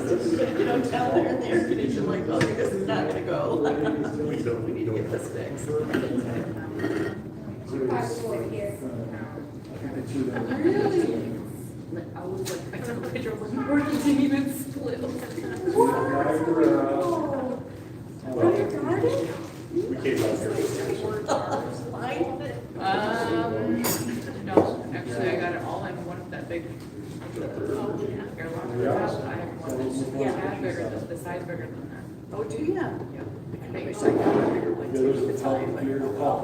You don't tell they're in the air conditioner like, oh, this is not gonna go. We need to get this fixed. Really? I was like, I took a picture of like, where did you even split? Wow. We came out here. No, actually, I got it all in one of that big airlock. I have one that's bigger, the size bigger than that. Oh, do you? Yeah. I wish I got a bigger one too. There's a top here, the top.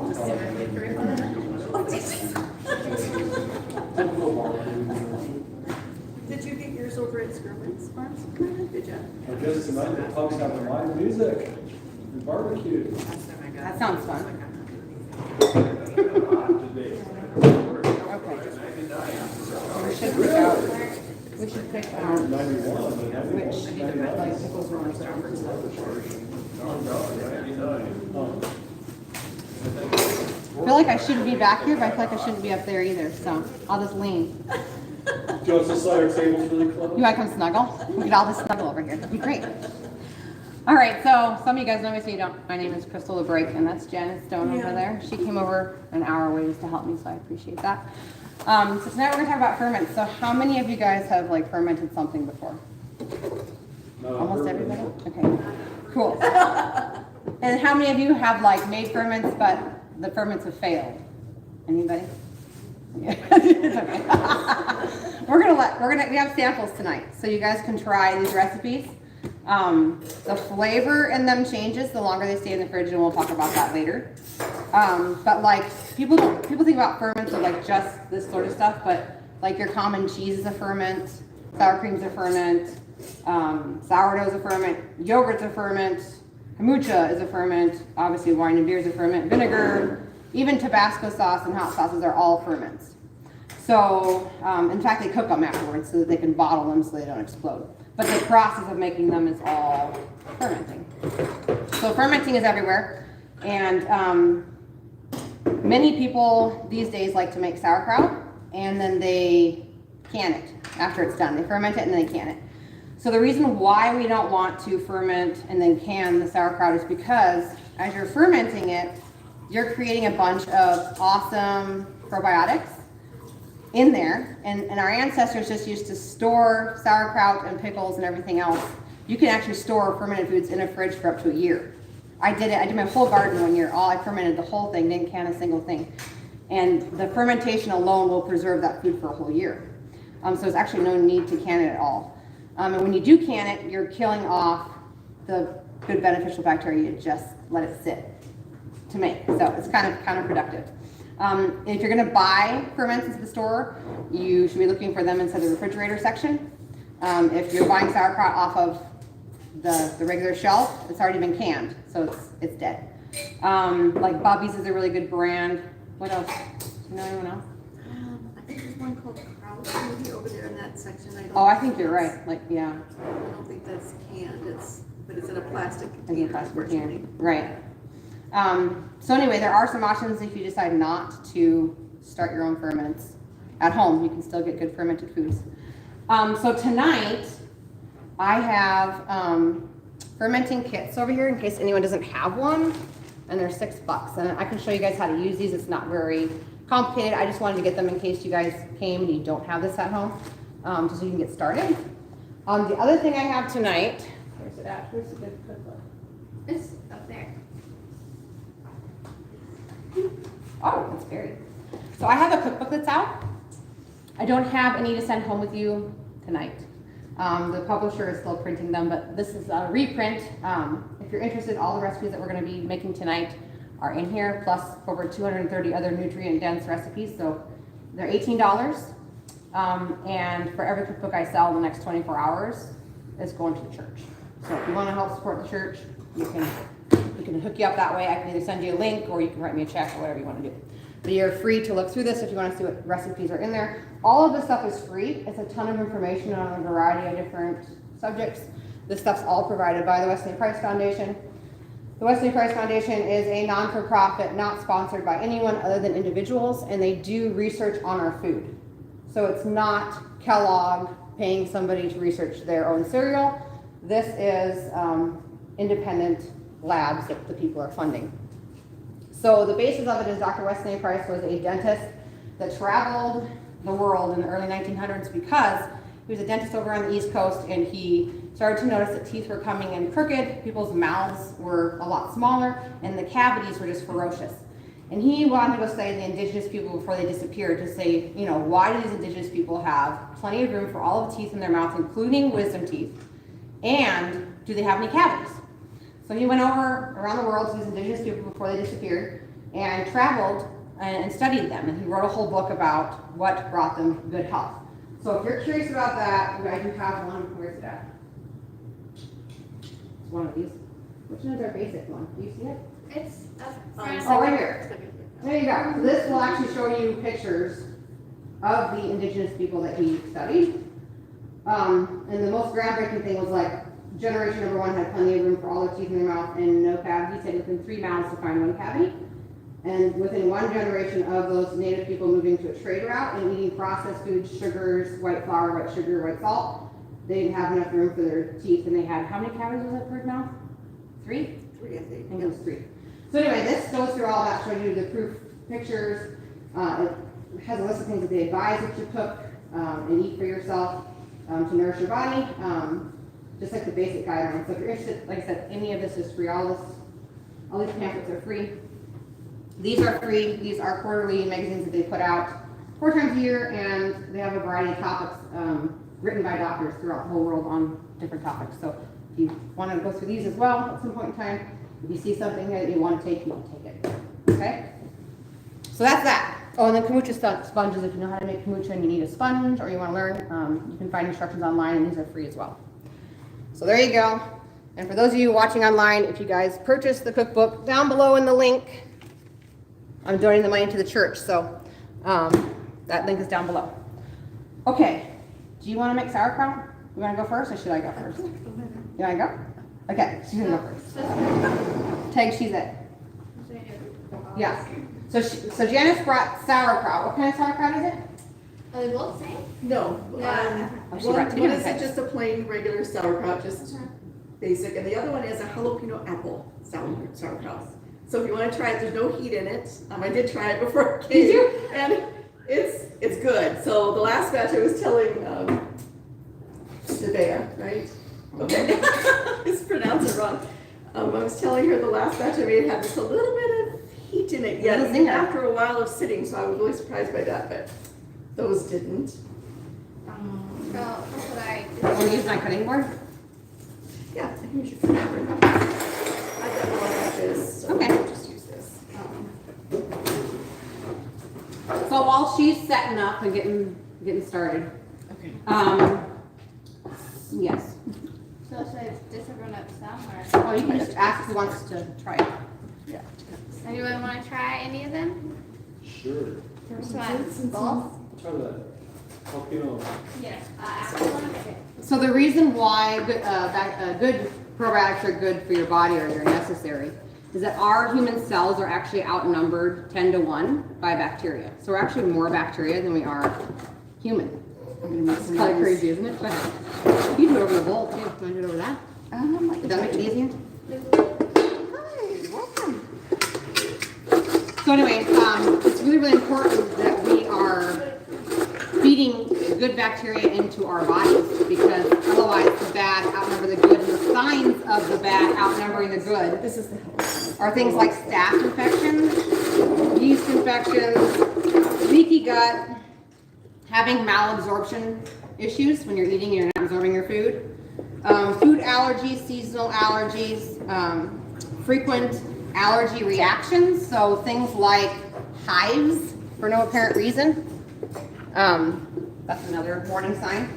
Did you get yours over at Sherman's Farms? Did you? I guess tonight the pub's having live music and barbecue. That sounds fun. We should pick out 91, which like pickles we want to I feel like I shouldn't be back here, but I feel like I shouldn't be up there either, so I'll just lean. Do you want to slide our tables really close? You want to come snuggle? We could all just snuggle over here. That'd be great. All right, so some of you guys know me, so you don't. My name is Crystal LeBrake, and that's Jen Stone over there. She came over an hour away just to help me, so I appreciate that. So tonight we're going to talk about ferments. So how many of you guys have like fermented something before? Almost everybody? Okay, cool. And how many of you have like made ferments, but the ferments have failed? Anybody? Yeah. We have samples tonight, so you guys can try these recipes. The flavor in them changes the longer they stay in the fridge, and we'll talk about that later. But like people think about ferments of like just this sort of stuff, but like your common cheese is a ferment, sour cream's a ferment, sourdough's a ferment, yogurt's a ferment, kombucha is a ferment, obviously wine and beer is a ferment, vinegar, even Tabasco sauce and hot sauces are all ferments. So, in fact, they cook them afterwards so that they can bottle them so they don't explode. But the process of making them is all fermenting. So fermenting is everywhere. And many people these days like to make sauerkraut, and then they can it after it's done. They ferment it and then they can it. So the reason why we don't want to ferment and then can the sauerkraut is because as you're fermenting it, you're creating a bunch of awesome probiotics in there, and our ancestors just used to store sauerkraut and pickles and everything else. You can actually store fermented foods in a fridge for up to a year. I did it. I did my whole garden 1 year. I fermented the whole thing, didn't can a single thing. And the fermentation alone will preserve that food for a whole year. So there's actually no need to can it at all. And when you do can it, you're killing off the good beneficial bacteria. You just let it sit to make. So it's kind of counterproductive. If you're going to buy ferments at the store, you should be looking for them inside the refrigerator section. If you're buying sauerkraut off of the regular shelf, it's already been canned, so it's dead. Like Bobby's is a really good brand. What else? Do you know anyone else? I think there's one called Kraut maybe over there in that section. I think you're right. Like, yeah. I don't think that's canned. But it's in a plastic container. In a plastic container. Right. So anyway, there are some options if you decide not to start your own ferments at home. You can still get good fermented foods. So tonight, I have fermenting kits over here in case anyone doesn't have one, and they're $6. And I can show you guys how to use these. It's not very complicated. I just wanted to get them in case you guys came and you don't have this at home, just so you can get started. The other thing I have tonight, where's it at? Where's the good cookbook? It's up there. Oh, it's buried. So I have a cookbook that's out. I don't have any to send home with you tonight. The publisher is still printing them, but this is a reprint. If you're interested, all the recipes that we're going to be making tonight are in here, plus over 230 other nutrient-dense recipes. So they're $18. And for every cookbook I sell in the next 24 hours, it's going to the church. So if you want to help support the church, we can hook you up that way. I can either send you a link or you can write me a check or whatever you want to do. But you're free to look through this if you want to see what recipes are in there. All of this stuff is free. It's a ton of information on a variety of different subjects. This stuff's all provided by the Wesley Price Foundation. The Wesley Price Foundation is a non-for-profit, not sponsored by anyone other than individuals, and they do research on our food. So it's not Kellogg paying somebody to research their own cereal. This is independent labs that the people are funding. So the basis of it is Dr. Wesley Price was a dentist that traveled the world in the early 1900s because he was a dentist over on the East Coast, and he started to notice that teeth were coming in crooked, people's mouths were a lot smaller, and the cavities were just ferocious. And he wanted to go study the indigenous people before they disappeared to say, you know, why do these indigenous people have plenty of room for all of the teeth in their mouth, including wisdom teeth, and do they have any cavities? So he went over around the world to these indigenous people before they disappeared and traveled and studied them. And he wrote a whole book about what brought them good health. So if you're curious about that, you guys do have one. Where's it at? It's one of these. Which one is our basic one? Do you see it? It's Oh, right here. There you go. So this will actually show you pictures of the indigenous people that he studied. And the most groundbreaking thing was like generation number 1 had plenty of room for all their teeth in their mouth and no cavity. He said within 3 mouths to find 1 cavity. And within 1 generation of those native people moving to a trade route and eating processed foods, sugars, white flour, white sugar, white salt, they didn't have enough room for their teeth, and they had, how many cavities was it per mouth? 3? 3, I think. I think it was 3. So anyway, this goes through all that, showing you the proof pictures. It has a list of things that they advise that you cook and eat for yourself to nourish your body, just like the basic guidelines. So if you're interested, like I said, any of this is free. All these pamphlets are free. These are free. These are quarterly magazines that they put out 4 times a year, and they have a variety of topics written by doctors throughout the whole world on different topics. So if you want to go through these as well at some point in time, if you see something that you want to take, you can take it. Okay? So that's that. Oh, and then kombucha sponges. If you know how to make kombucha and you need a sponge or you want to learn, you can find instructions online, and these are free as well. So there you go. And for those of you watching online, if you guys purchase the cookbook, down below in the link, I'm donating the money to the church, so that link is down below. Okay, do you want to make sauerkraut? You want to go first, or should I go first? You want to go? Okay, she's going to go first. Tag, she's it. Yeah. So Janice brought sauerkraut. What kind of sauerkraut is it? Are they both the same? No. Oh, she brought 2 One different is types. just a plain regular sauerkraut, just basic, and the other one is a jalapeno apple sauerkraut. So if you want to try it, there's no heat in it. I did try it before it came. Did you? And it's good. So the last batch I was telling Stevea, right? Okay, I pronounced it wrong. I was telling her the last batch I made had just a little bit of heat in it yet, even after a while of sitting, so I was really surprised by that, but those didn't. So that's what I Want to use my cutting board? Yeah, I think we should put it over. I've got more like this, so Okay. we'll just use this. So while she's setting up and getting started, Okay. yes. So should I just run up some or? Oh, you can just ask who wants to try it. Yeah. Anyone want to try any of them? Sure. Which one? Both? Try that. Jalapeno. Yeah. Apple one? Okay. So the reason why good probiotics are good for your body, or they're necessary, is that our human cells are actually outnumbered 10 to 1 by bacteria. So we're actually more bacteria than we are human. It's kind of crazy, isn't it? But you do it over the bowl too. Want to do it over that? Did that make it easier? Hi, welcome. So anyway, it's really, really important that we are feeding good bacteria into our bodies, because otherwise the bad outnumber the good, and the signs of the bad outnumbering the good This is the are things like staph infections, yeast infections, leaky gut, having malabsorption issues when you're eating and you're not absorbing your food, food allergies, seasonal allergies, frequent allergy reactions, so things like hives for no apparent reason. That's another warning sign.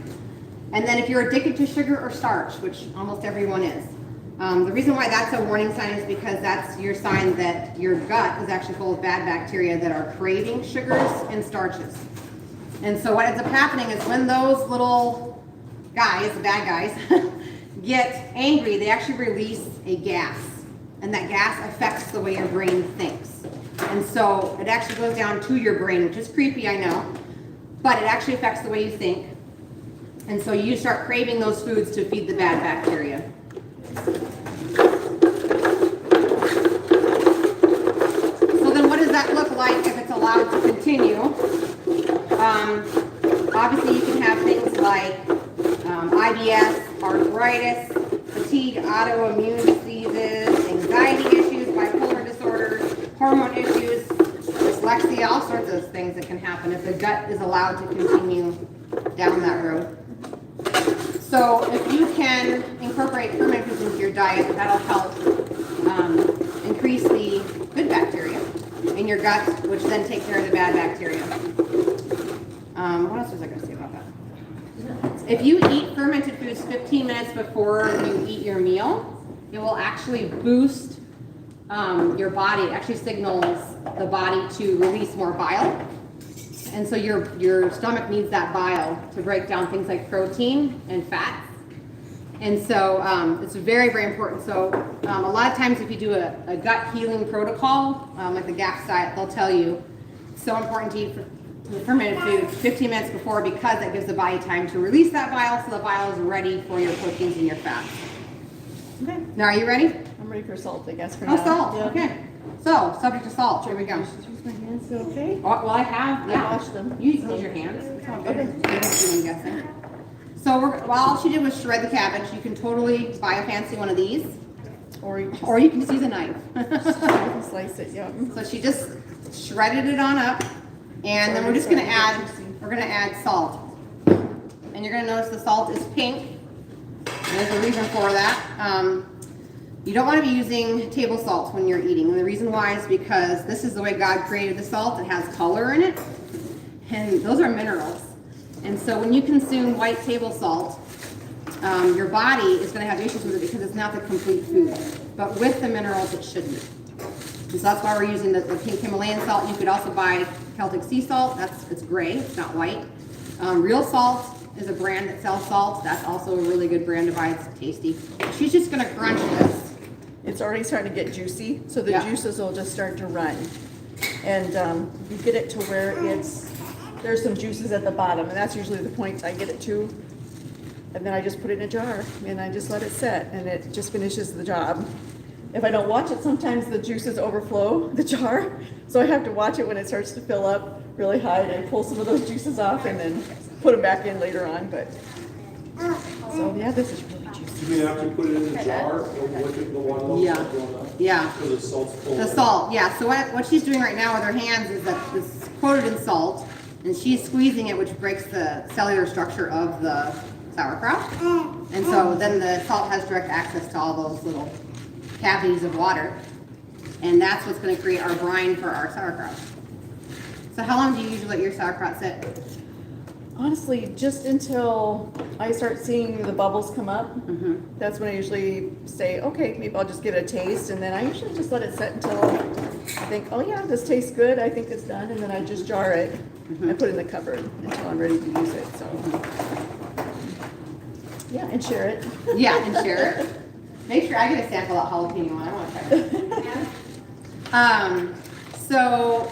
And then if you're addicted to sugar or starch, which almost everyone is, the reason why that's a warning sign is because that's your sign that your gut is actually full of bad bacteria that are craving sugars and starches. And so what ends up happening is when those little guys, the bad guys, get angry, they actually release a gas. And that gas affects the way your brain thinks. And so it actually goes down to your brain, which is creepy, I know, but it actually affects the way you think. And so you start craving those foods to feed the bad bacteria. So then what does that look like if it's allowed to continue? Obviously you can have things like IBS, arthritis, fatigue, autoimmune diseases, anxiety issues, bipolar disorders, hormone issues, dyslexia, all sorts of things that can happen if the gut is allowed to continue down that road. So if you can incorporate fermented foods into your diet, that'll help increase the good bacteria in your gut, which then take care of the bad bacteria. What else was I going to say about that? If you eat fermented foods 15 minutes before you eat your meal, it will actually boost your body. It actually signals the body to release more bile. And so your stomach needs that bile to break down things like protein and fats. And so it's very, very important. So a lot of times if you do a gut healing protocol, like the GAPS diet, they'll tell you it's so important to eat the fermented food 15 minutes before because it gives the body time to release that bile so the bile is ready for your proteins and your fats. Okay. Now are you ready? I'm ready for salt, I guess, for Oh, now. salt. Yeah. Okay. So, subject to salt. Here we go. Use my hands, okay? Well, I have. I Yeah. washed them. You use your hands. It's all good. I'm guessing. So, all she did was shred the cabbage. You can totally buy a fancy one of these, Or you just or you can just use a knife. slice it, yeah. So she just shredded it on up, and then we're just gonna add salt. And you're gonna notice the salt is pink. And there's a reason for that. You don't want to be using table salt when you're eating. And the reason why is because this is the way God created the salt. It has color in it. And those are minerals. And so when you consume white table salt, your body is going to have issues with it because it's not the complete food. But with the minerals, it shouldn't. And so that's why we're using the pink Himalayan salt. You could also buy Celtic sea salt. It's gray. It's not white. Real salt is a brand that sells salt. That's also a really good brand to buy. It's tasty. She's just going to crunch this. It's already starting to get juicy, so the Yeah. juices will just start to run. And you get it to where there's some juices at the bottom, and that's usually the point I get it to. And then I just put it in a jar, and I just let it set, and it just finishes the job. If I don't watch it, sometimes the juices overflow the jar, so I have to watch it when it starts to fill up really high, and I pull some of those juices off and then put them back in later on, but. So yeah, this is really juicy. Do you have to put it in the jar and look at the one level Yeah. going up? Yeah. Because the salt's full. The salt, yeah. So what she's doing right now with her hands is that it's coated in salt, and she's squeezing it, which breaks the cellular structure of the sauerkraut. And so then the salt has direct access to all those little cavities of water, and that's what's going to create our brine for our sauerkraut. So how long do you usually let your sauerkraut sit? Honestly, just until I start seeing the bubbles come up, that's when I usually say, okay, maybe I'll just give it a taste, and then I usually just let it sit until I think, oh yeah, this tastes good, I think it's done, and then I just jar it and put it in the cupboard until I'm ready to use it, so. Yeah, and share it. Yeah, and share it. Make sure I get a sample of jalapeno one. I want to try it. So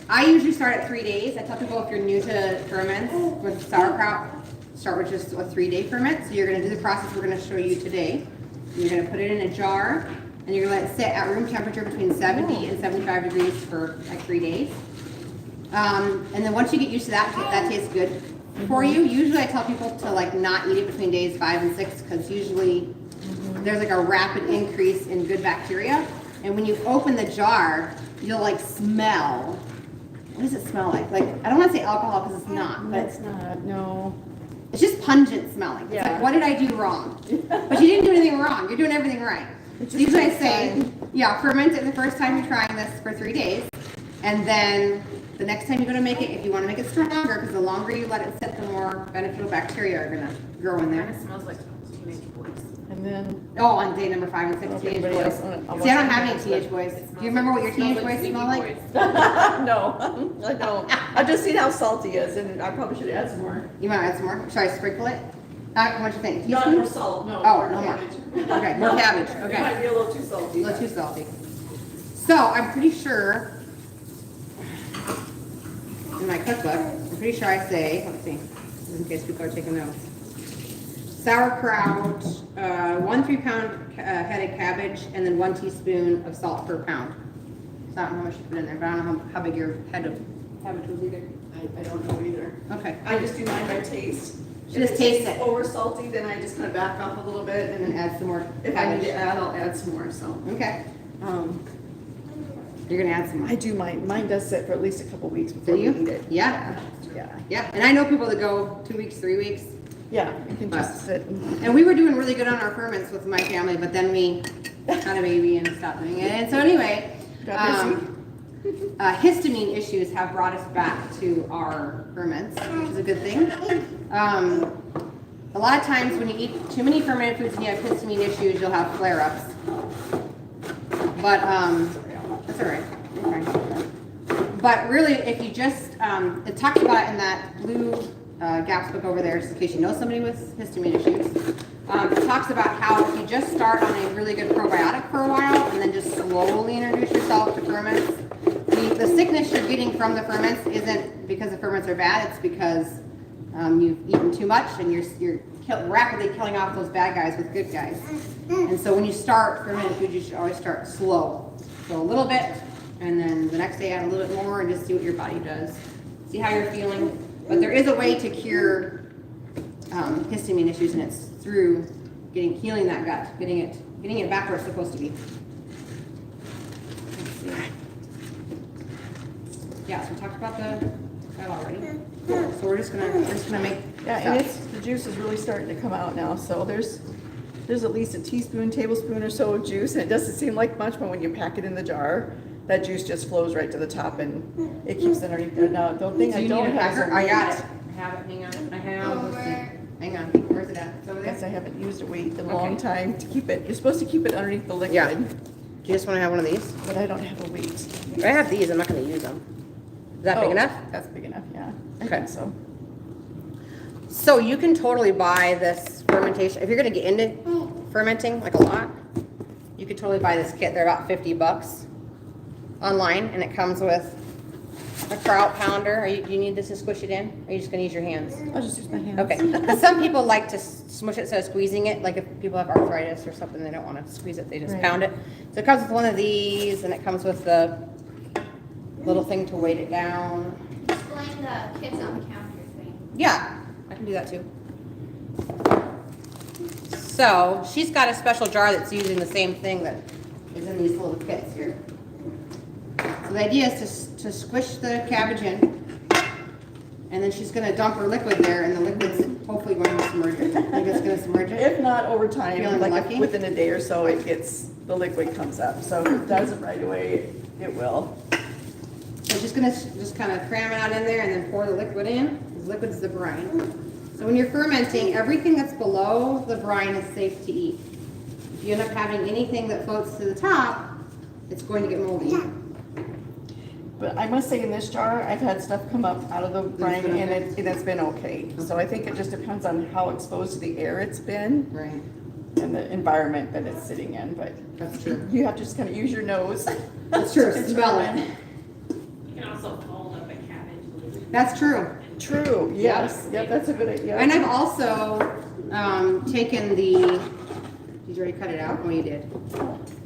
I usually start at 3 days. I tell people if you're new to ferments with sauerkraut, start with just a 3-day ferment. So you're going to do the process we're going to show you today. You're going to put it in a jar, and you're going to let it sit at room temperature between 70 and 75 degrees for like 3 days. And then once you get used to that, that tastes good for you. Usually I tell people to like not eat it between days 5 and 6 because usually there's like a rapid increase in good bacteria. And when you open the jar, you'll like smell. What does it smell like? Like, I don't want to say alcohol because it's not, but It's not, no. it's just pungent smelling. It's Yeah. like, what did I do wrong? But you didn't do anything wrong. You're doing everything right. So usually I say, yeah, ferment it the first time you're trying this for 3 days. And then the next time you're going to make it, if you want to make it stronger, because the longer you let it sit, the more beneficial bacteria are going to grow in Kind there. of smells like teenage boys. And then, Oh, on day number 5 and 6, teenage everybody boys. else on it. See, I don't have any teenage boys. Do you remember what your teenage boys smell like? no, I don't. I've just seen how salty he is, and I probably should add some more. You want to add some more? Should I sprinkle it? What do you think? Not Teaspoon? more salt, no. Oh, no more. Okay, more cabbage. It might Okay. be a little too salty. A little too salty. So I'm pretty sure in my cookbook, I'm pretty sure I say, let's see, in case people are taking notes. sauerkraut, 1 3-pound head of cabbage, and then 1 teaspoon of salt per pound. So I don't know how much you put in there, but I don't know how big your head of cabbage was either. I don't know either. Okay. I just do mine by taste. She just tastes it. Over salty, then I just kind of back off a little bit, And and then add some more if I need to cabbage. add, I'll add some more, so. Okay. Um, You're gonna add some more. I do mine does sit for at least a couple weeks before Do we you? eat it. Yeah. Yeah, Yeah. And I know people that go 2 weeks, 3 weeks. yeah, you can just sit and. And we were doing really good on our ferments with my family, but then we had a baby and stopped doing it. And so anyway, Got busy. histamine issues have brought us back to our ferments, which is a good thing. A lot of times when you eat too many fermented foods and you have histamine issues, you'll have flare-ups. But that's all right. Okay. But really, if you just, it talks about in that blue GAPS book over there, just in case you know somebody with histamine issues. It talks about how if you just start on a really good probiotic for a while and then just slowly introduce yourself to ferments, the sickness you're getting from the ferments isn't because the ferments are bad, it's because you've eaten too much and you're rapidly killing off those bad guys with good guys. And so when you start fermented food, you should always start slow. So a little bit, and then the next day add a little bit more and just see what your body does. See how you're feeling. But there is a way to cure histamine issues, and it's through healing that gut, getting it back where it's supposed to be. Let's see. Yeah, so we talked about that already. So we're just gonna make Yeah, and stuff. the juice is really starting to come out now, so there's at least a tablespoon or so of juice, and it doesn't seem like much, but when you pack it in the jar, that juice just flows right to the top and it keeps it underneath there. Now, the thing Do I you don't need a have is packer? a I got weight. it. I have it. Hang on. I have. Let's see. Hang on. Where's it at? It's over Yes, I there. haven't used a weight in a long Okay. time to keep it. You're supposed to keep it underneath the liquid, Yeah. Do you just want to have one of these? but I don't have a weight. I have these. I'm not going to use them. Is that big Oh, enough? That's big enough, yeah. I Okay. think so. So you can totally buy this fermentation. If you're going to get into fermenting like a lot, you could totally buy this kit. They're about $50 online, and it comes with a kraut pounder. Do you need this to squish it in? Or are you just going to use your hands? I'll just use my hands. Okay. Because some people like to smush it instead of squeezing it. Like if people have arthritis or something, they don't want to squeeze it. They just Right. pound it. So it comes with one of these, and it comes with the little thing to weight it down. Explain the kids on the counter thing. Yeah, I can do that too. So she's got a special jar that's using the same thing that is in these little kits here. So the idea is to squish the cabbage in, and then she's going to dump her liquid there, and the liquid's hopefully going to submerge it. Think it's going to submerge it? If not over time, Feeling like lucky? within a day or so, the liquid comes up. So if it doesn't right away, it will. So she's going to just kind of cram it out in there and then pour the liquid in. Because liquid is the brine. So when you're fermenting, everything that's below the brine is safe to eat. If you end up having anything that floats to the top, it's going to get moldy. But I must say, in this jar, I've had stuff come up out of the brine, been and okay? it's been okay. So I think it just depends on how exposed to the air it's been Right. and the environment that it's sitting in. But That's true. you have to just kind of use your nose. That's true. Smell it. You can also fold up a cabbage. That's true. True, yes. Yep, that's a good idea. And I've also taken the. Did you already cut it out? Oh, you did.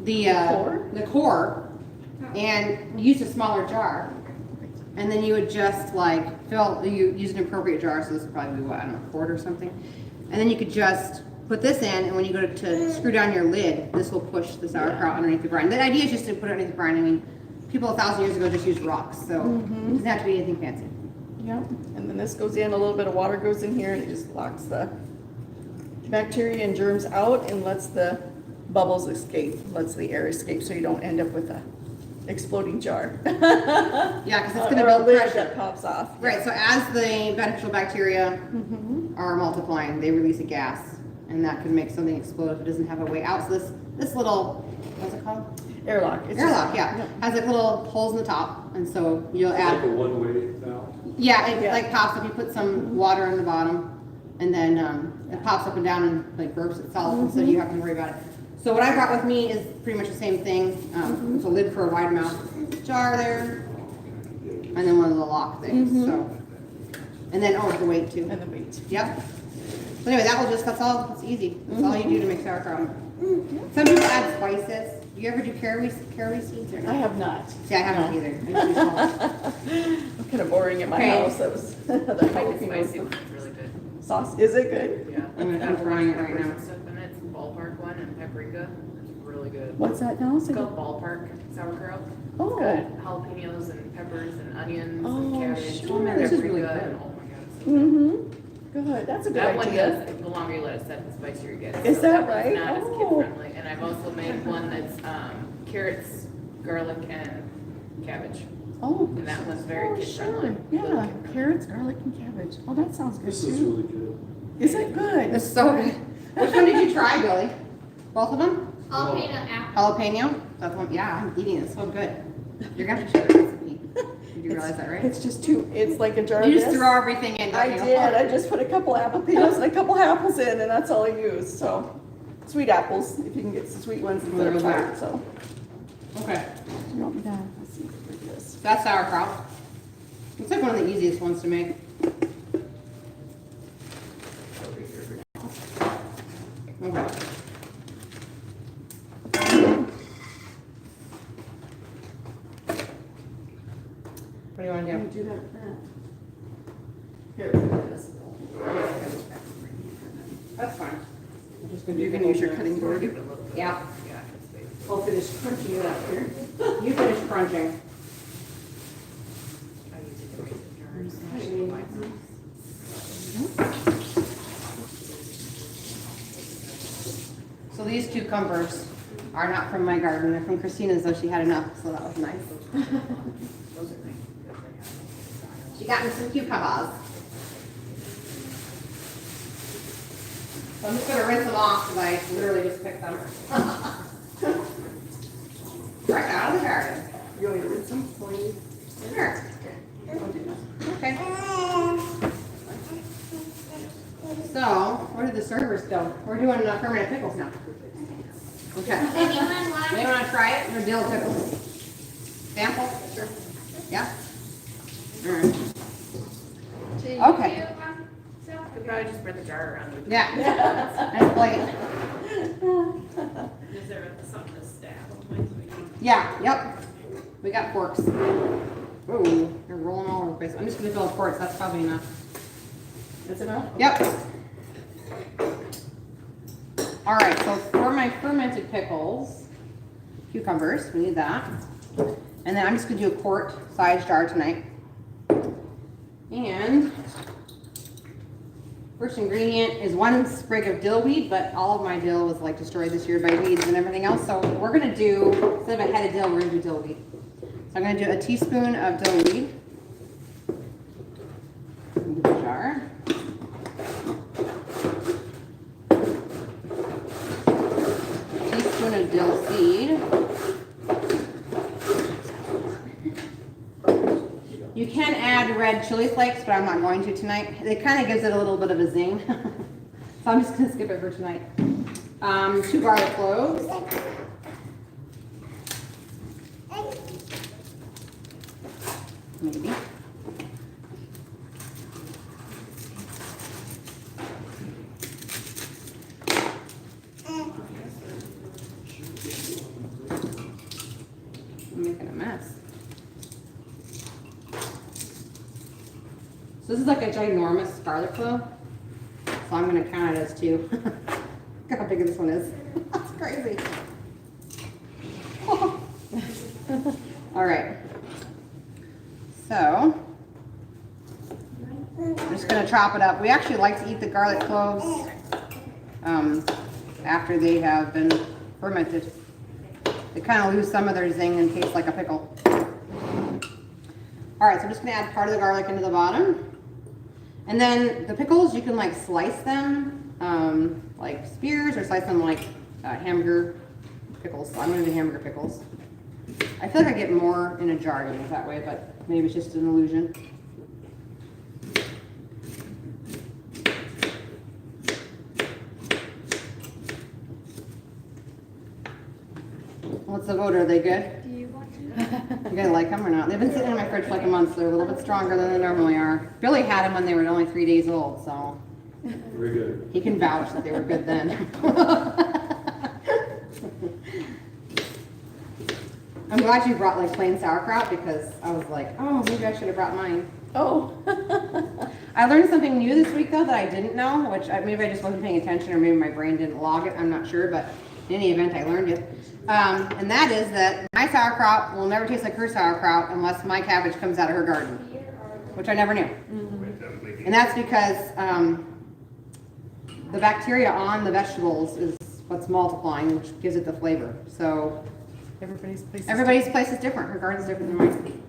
The core, and used a smaller jar, and then you would just like you use an appropriate jar. So this would probably be what, I don't know, a quart or something, and then you could just put this in, and when you go to screw down your lid, this will push the sauerkraut underneath the brine. The idea is just to put it underneath the brine. I mean, people 1,000 years ago just used rocks, so it doesn't have to be anything fancy. Yep, and then this goes in, a little bit of water goes in here, and it just locks the bacteria and germs out and lets the bubbles escape, lets the air escape, so you don't end up with a exploding jar. Yeah, because it's going to Or a build lid pressure. that pops off. Right, so as the beneficial bacteria are multiplying, they release a gas, and that can make something explode if it doesn't have a way out. So this little, what's it called? Airlock. It's Airlock, just- yeah. Has like little holes in the top, and so you'll It's like a add, one-way valve. yeah, it Yeah. like pops up. You put some water in the bottom, and then it pops up and down and like burps itself, and so you have to worry about it. So what I brought with me is pretty much the same thing. It's a lid for a wide mouth jar there, and then one of the lock things. So, and then the weight too. And the weight. Yep. So anyway, that's all, it's easy. That's all you do to make sauerkraut. Some people add spices. Do you ever do caraway seeds or I not? have not. See, I haven't either. I use salt. I'm kind of boring at my Okay. house. That was the Like the jalapeno spicy one's really good. sauce. Is it good? Yeah. I'm trying it right now. Stuff in it. It's ballpark one and paprika. It's really good. What's that now? It's called ballpark sauerkraut. Oh. It's got jalapenos and peppers and onions and Oh, cabbage. sure. And This is really paprika, good. and oh my god, it's so good. Mm-hmm. Good. That's a good That one idea. does, the longer you let it set, the spicier it gets. Is So that one's right? Not as kid Oh. friendly. And I've also made one that's carrots, garlic, and cabbage. Oh. And that one's very kid Sure. friendly. Yeah. Carrots, garlic, and cabbage. Oh, that sounds good This is too. really good. Is it good? It's so good. Which one did you try, Billy? Both of them? I'll pay the apple. Jalapeno? That's one, yeah, I'm eating it, so good. You're gonna have to share the recipe. Did you realize that, right? It's just too, it's like a jar of You just this. throw everything in, I don't you? did. I just put a couple apple peels and a couple apples in, and that's all I use. So, sweet apples, if you can get some sweet ones instead of tart. So, Okay, you want me to? Let's see what it is. that's sauerkraut. It's like one of the easiest ones to make. Okay. What do you want to Can do? you do that? Here, look this. That's fine. I'm just gonna You can use your cutting board. Yeah, Yeah, it's big. I'll finish crunching it up here. you finish crunching. I use it to make the jars. I should buy some. So these cucumbers are not from my garden, they're from Christina's, though she had enough, so that was nice. Those are nice because they have. She got me some cucumbers. So I'm just gonna rinse them off, because I literally just picked them. Right out of the garden. You want me to rinse them for you? Sure. Okay. So, where did the servers go? We're doing fermented pickles now. Okay. Anyone want? They wanna try it? They're dill pickles. Sample? Sure. Yeah? Alright. Okay. Could probably just spread the jar around with. Yeah. And plate. Is there something to stab them with? Yeah, yep. We got forks. Whoa, they're rolling all over the place. I'm just gonna fill the forks, that's probably enough. That's enough? Yep. All right, so for my fermented pickles, cucumbers, we need that. And then I'm just gonna do a quart size jar tonight. And first ingredient is 1 sprig of dill weed, but all of my dill was like destroyed this year by weeds and everything else. So we're gonna do, instead of a head of dill, we're gonna do dill weed. So I'm gonna do a teaspoon of dill weed. Into the jar. Teaspoon of dill seed. You can add red chili flakes, but I'm not going to tonight. It kind of gives it a little bit of a zing. So I'm just gonna skip it for tonight. 2 garlic cloves. Maybe. I'm making a mess. So this is like a ginormous garlic clove. So I'm gonna count it as 2. Look how big this one is. That's crazy. All right. So I'm just gonna chop it up. We actually like to eat the garlic cloves after they have been fermented. They kind of lose some of their zing and taste like a pickle. All right, so I'm just gonna add part of the garlic into the bottom. And then the pickles, you can like slice them like spears or slice them like hamburger pickles. So I'm gonna do hamburger pickles. I feel like I get more in a jar doing it that way, but maybe it's just an illusion. What's the vote? Are they good? Do you want to? You guys like them or not? They've been sitting in my fridge for like a month, so they're a little bit stronger than they normally are. Billy had them when they were only 3 days old, so Very good. He can vouch that they were good then. I'm glad you brought like plain sauerkraut because I was like, oh, maybe I should have brought mine. Oh. I learned something new this week though that I didn't know, which maybe I just wasn't paying attention or maybe my brain didn't log it. I'm not sure, but in any event, I learned it. And that is that my sauerkraut will never taste like her sauerkraut unless my cabbage comes out of her garden, which I never knew. Mm-hmm. And that's because the bacteria on the vegetables is what's multiplying, which gives it the flavor. So everybody's place is different. Her garden's different than mine.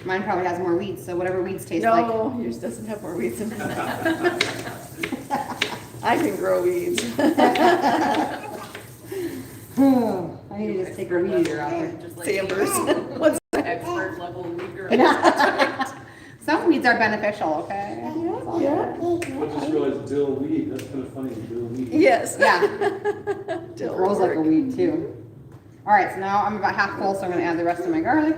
Mine probably has more weeds, so whatever weeds taste like. No, yours doesn't have more weeds in it. I can grow weeds. I need to just take a weed eater out there. Just like Sanders. What's expert level leader. Some weeds are beneficial, okay? Yeah. I just realized dill weed, that's kind of funny, dill weed. Yes. Yeah. It Dill grows like a work. weed too. All right, so now I'm about half full, so I'm gonna add the rest of my garlic.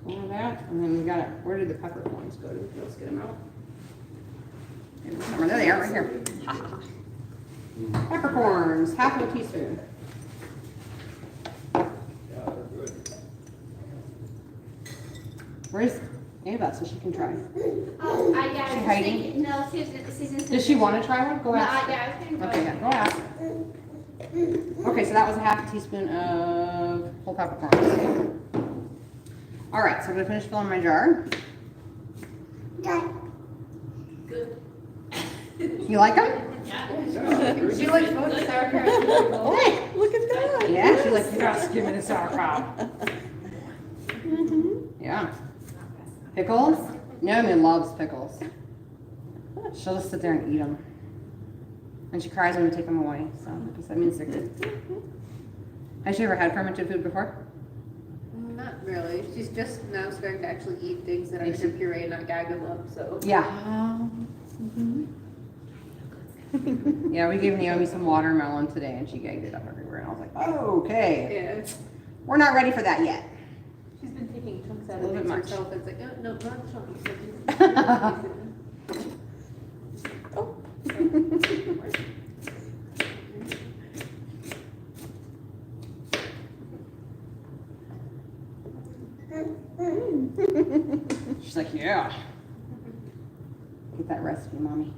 All of that, and then we got it. Where did the peppercorns go? Let's get them out. There they are, right here. Peppercorns, half a teaspoon. Yeah, they're good. Where's Ava so she can try? Oh, yeah. She hiding? No, Susan. Does she want to try one? Go No, ask. yeah, I was gonna go. Okay, yeah, go ask. Okay, so that was a half a teaspoon of whole peppercorns. All right, so I'm gonna finish filling my jar. Good. You like them? She likes both the sauerkraut. Hey, Look at that. yeah, she likes the Just give me the sauerkraut. Yeah. Pickles? Naomi loves pickles. She'll just sit there and eat them. And she cries when we take them away, so because that means they're good. Has she ever had fermented food before? Not really. She's just now starting to actually eat things that are in a puree and not gag them up, so. Yeah. Yeah, we gave Naomi some watermelon today and she gagged it up everywhere. And I was like, oh, okay. Yeah. We're not ready for that yet. She's been taking chunks out A little of bit things much. herself. It's like, oh, no, not chunks. She's like, yeah. Get that recipe, mommy.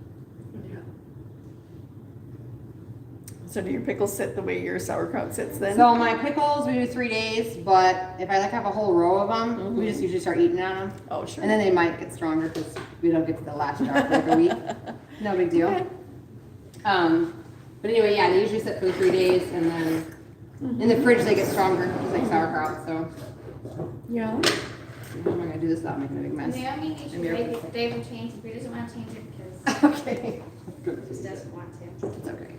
So do your pickles sit the way your sauerkraut sits then? So my pickles, we do 3 days, but if I like have a whole row of them, we just usually start eating on them. Oh, sure. And then they might get stronger because we don't get to the last jar for like a week. No big deal. Okay. But anyway, yeah, they usually sit for 3 days and then in the fridge they get stronger, just like sauerkraut, so. Yeah. How am I gonna do this without making a big mess? Naomi needs to Maybe I'll make fix it, it. David change it, he doesn't want to change it because Okay. he just doesn't want to. It's okay.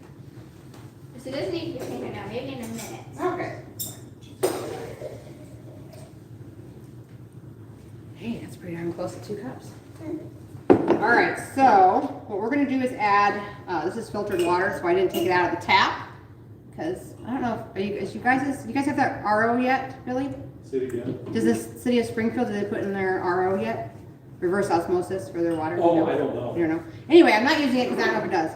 So it doesn't need to be changed right now, maybe in a minute. Okay. Hey, that's pretty darn close to 2 cups. All right, so what we're gonna do is add, this is filtered water, so I didn't take it out of the tap. Because, I don't know, you guys have that RO yet, Billy? Say it again. Does this city of Springfield, do they put in their RO yet? Reverse osmosis for their water? Oh, No? I don't know. You don't know? Anyway, I'm not using it because I don't know if it does.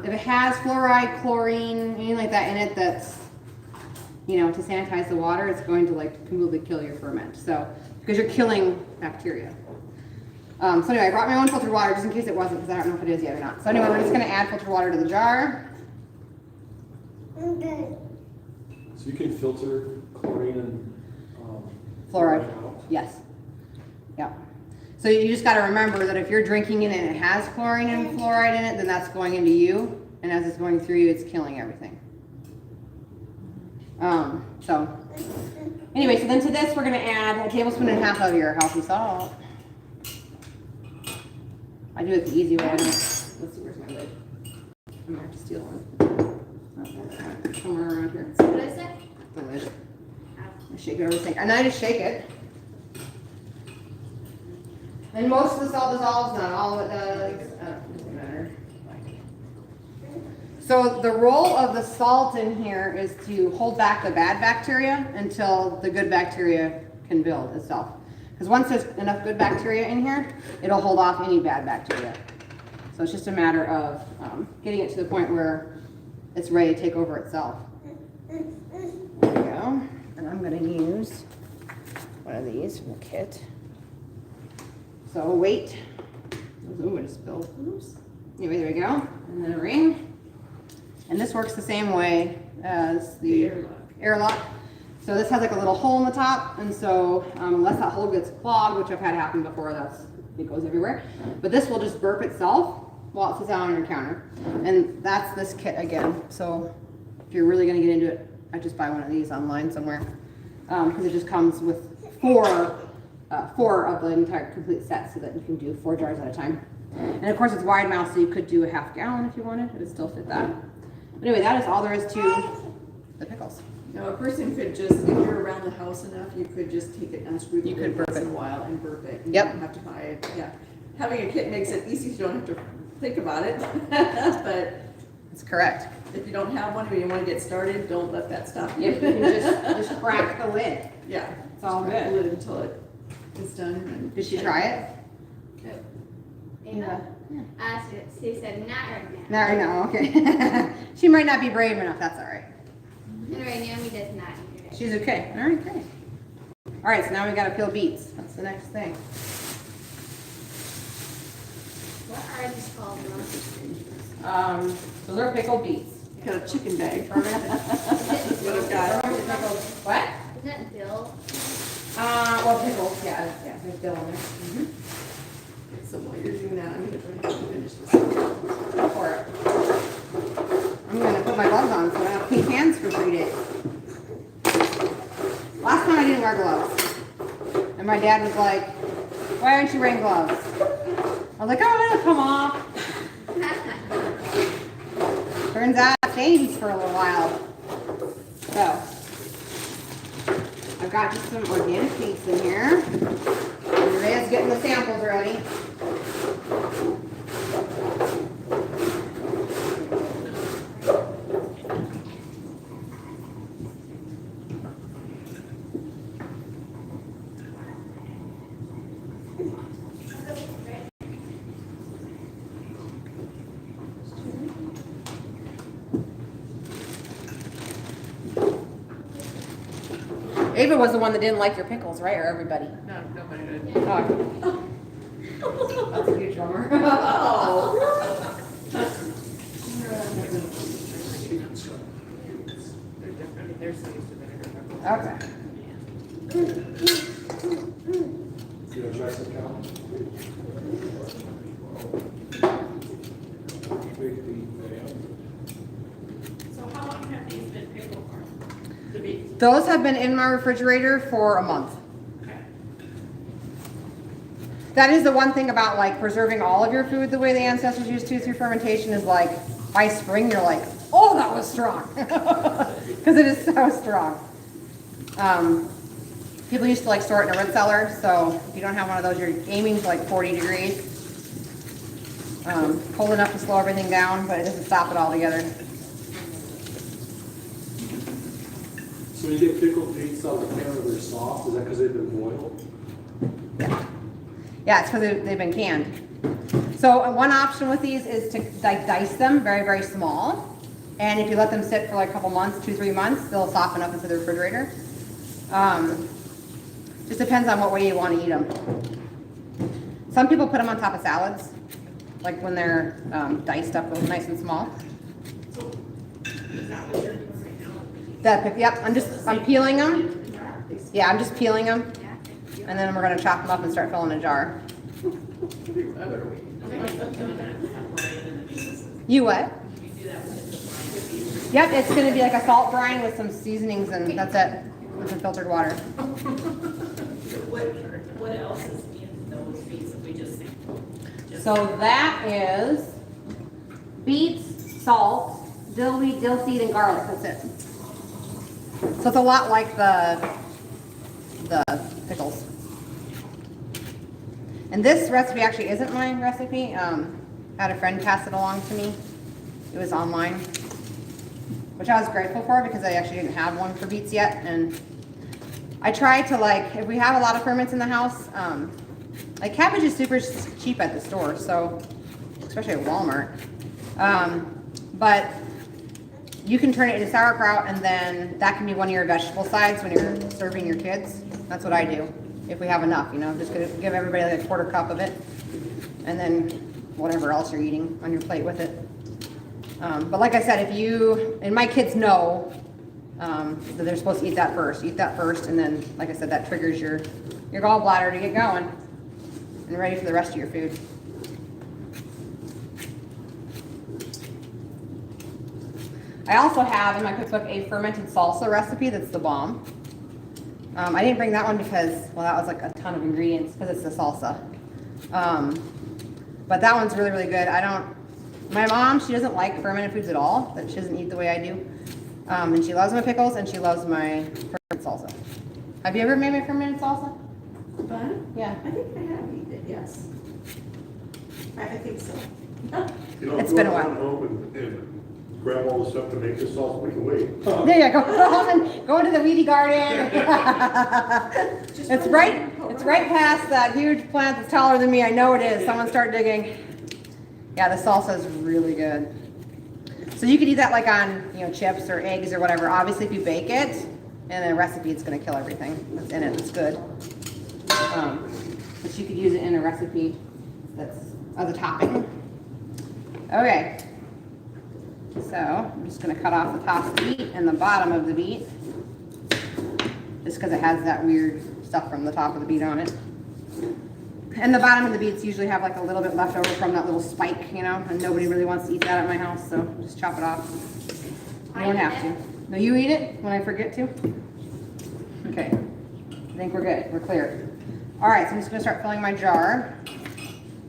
If it has fluoride, chlorine, anything like that in it that's, you know, to sanitize the water, it's going to like completely kill your ferment. So, because you're killing bacteria. So anyway, I brought my own filtered water just in case it wasn't, because I don't know if it is yet or not. So anyway, we're just gonna add filtered water to the jar. So you can filter chlorine and, Fluoride. out? Yes. Yeah. So you just got to remember that if you're drinking it and it has chlorine and fluoride in it, then that's going into you, and as it's going through you, it's killing everything. So anyway, so then to this we're going to add 1.5 tablespoons of your healthy salt. I do it the easy way. Let's see, where's my lid? I'm going to have to steal one. Oh, somewhere around here. What is it? The lid. I shake it over the sink. And I just shake it. And most of the salt dissolves, not all of it does. Doesn't matter. So the role of the salt in here is to hold back the bad bacteria until the good bacteria can build itself. Because once there's enough good bacteria in here, it'll hold off any bad bacteria. So it's just a matter of getting it to the point where it's ready to take over itself. There we go. And I'm going to use one of these from the kit. So wait. Ooh, I just spilled. Oops. Anyway, there we go. And then a ring. And this works the same way as the airlock. So this has like a little hole in the top, and so unless that hole gets clogged, which I've had happen before, it goes everywhere. But this will just burp itself while it sits out on your counter. And that's this kit again. So if you're really gonna get into it, I just buy one of these online somewhere. Because it just comes with four of the entire complete set, so that you can do 4 jars at a time. And of course it's wide mouth, so you could do a half gallon if you wanted. It would still fit that. But anyway, that is all there is to the pickles. Now, a person could just, if you're around the house enough, you could just take it, unscrew the You could lid burp once in it. a while and burp it. You Yep. don't have to buy it, yeah. Having a kit makes it easy, so you don't have to think about it. But That's correct. if you don't have one, or you want to get started, don't let that stop you. You can just crack the lid. Yeah. It's all Just crack the good. lid until it is done. and- Did she try it? Ava? She said, not right now. Not right now, okay. She might not be brave enough, that's all right. And right now, he does not eat it. She's okay, all right, great. All right, so now we gotta peel beets. That's the next thing. What are these called, Mom? Those are pickled beets. Got a chicken bag. Fermented. Is What I've got. What? that dill? Well, pickles, yeah, there's dill in there. So while you're doing that, I'm going to finish this. Go for it. I'm gonna put my gloves on so I don't have clean hands for 3 days. Last time I didn't wear gloves. And my dad was like, why aren't you wearing gloves? I was like, oh, it'll come off. Turns out it stays for a little while. So, I've got just some organic beets in here. Rhea's getting the samples ready. Ava was the one that didn't like your pickles, right? Or everybody? No, nobody did. Oh. That's a huge drummer. They're different. I mean, they're so used to vinegar. Okay. You wanna try some cow? Big beet, So how long have these been pickled for? The beets? Those have been in my refrigerator for a month. Okay. That is the one thing about like preserving all of your food the way the ancestors used to through fermentation is like by spring you're like, oh, that was strong. Because it is so strong. People used to like store it in a root cellar, so if you don't have one of those, you're aiming for like 40 degrees. Cold enough to slow everything down, but it doesn't stop it altogether. So when you get pickled beets out of the can, they're soft, is that because they've been boiled? Yeah, it's because they've been canned. So one option with these is to like dice them very, very small. And if you let them sit for like a couple months, 2-3 months, they'll soften up into the refrigerator. Just depends on what way you want to eat them. Some people put them on top of salads, like when they're diced up nice and small. Is that what you're doing right now? Yep, I'm peeling them. Yeah, I'm just peeling them. And then we're gonna chop them up and start filling a jar. You what? Yep, it's gonna be like a salt brine with some seasonings and that's it, with some filtered water. What else is in those beets that we just sampled? So that is beets, salt, dill seed, and garlic, that's it. So it's a lot like the pickles. And this recipe actually isn't my recipe. I had a friend pass it along to me. It was online, which I was grateful for because I actually didn't have one for beets yet. And I try to like, if we have a lot of ferments in the house, like cabbage is super cheap at the store, so, especially at Walmart. But you can turn it into sauerkraut, and then that can be one of your vegetable sides when you're serving your kids. That's what I do, if we have enough, you know, just give everybody like a quarter cup of it, and then whatever else you're eating on your plate with it. But like I said, if you, and my kids know that they're supposed to eat that first, and then, like I said, that triggers your gallbladder to get going and ready for the rest of your food. I also have in my cookbook a fermented salsa recipe that's the bomb. I didn't bring that one because, well, that was like a ton of ingredients because it's the salsa. But that one's really, really good. My mom, she doesn't like fermented foods at all. That she doesn't eat the way I do. And she loves my pickles and she loves my fermented salsa. Have you ever made my fermented salsa? Bun? Yeah. I think I have eaten it, yes. I think so. You know, It's go been a on while. home and grab all the stuff to make this sauce, we can wait. There you go. Go into the weedy garden. It's right past that huge plant that's taller than me. I know it is. Someone start digging. Yeah, the salsa is really good. So you could eat that like on, you know, chips or eggs or whatever. Obviously, if you bake it in a recipe, it's going to kill everything that's in it. It's good. But you could use it in a recipe that's as a topping. Okay. So I'm just going to cut off the top of the beet and the bottom of the beet, just because it has that weird stuff from the top of the beet on it. And the bottom of the beets usually have like a little bit left over from that little spike, you know, and nobody really wants to eat that at my house, so just chop it off. You don't have to. No, you eat it when I forget to? Okay. I think we're good. We're clear. All right, so I'm just going to start filling my jar.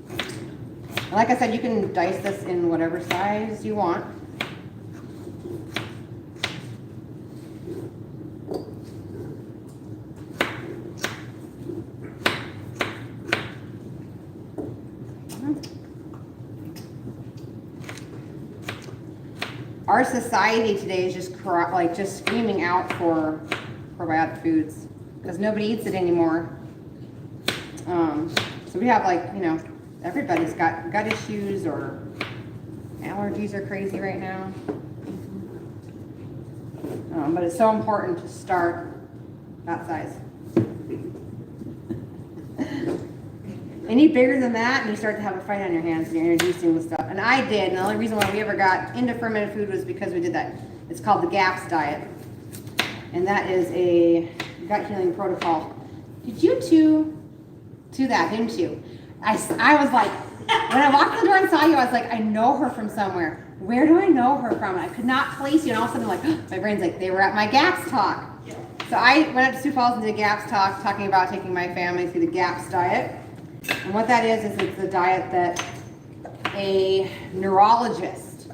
And like I said, you can dice this in whatever size you want. Our society today is just screaming out for probiotic foods because nobody eats it anymore. So we have like, you know, everybody's got gut issues or allergies are crazy right now. But it's so important to start that size. Any bigger than that, and you start to have a fight on your hands, and you're introducing the stuff. And I did, and the only reason why we ever got into fermented food was because we did that. It's called the GAPS diet, and that is a gut healing protocol. Did you do that, didn't you? I was like, when I walked in the door and saw you, I was like, I know her from somewhere. Where do I know her from? And I could not place you, and all of a sudden, I'm like, my brain's like, they were at my GAPS talk. So I went up to Sioux Falls and did a GAPS talk, talking about taking my family through the GAPS diet. And what that is it's a diet that a neurologist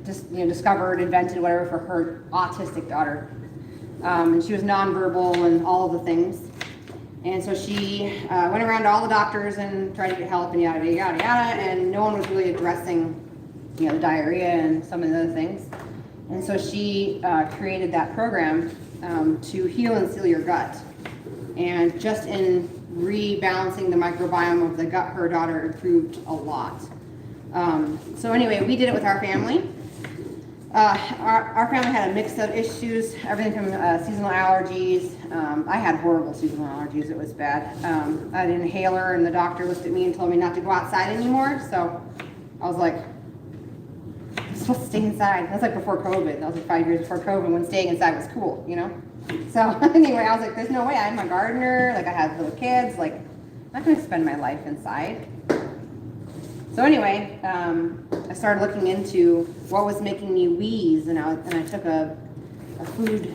discovered, invented, whatever, for her autistic daughter. And she was nonverbal and all of the things. And so she went around to all the doctors and tried to get help and yada, yada, yada, and no one was really addressing, you know, the diarrhea and some of the other things. And so she created that program to heal and seal your gut. And just in rebalancing the microbiome of the gut, her daughter improved a lot. So anyway, we did it with our family. Our family had a mix of issues, everything from seasonal allergies. I had horrible seasonal allergies, it was bad. I had an inhaler and the doctor looked at me and told me not to go outside anymore. So I was like, I'm supposed to stay inside. That's like before COVID. That was like 5 years before COVID when staying inside was cool, you know? So anyway, I was like, there's no way. I'm a gardener. Like I had little kids. Like I'm not going to spend my life inside. So anyway, I started looking into what was making me wheeze, and I took a food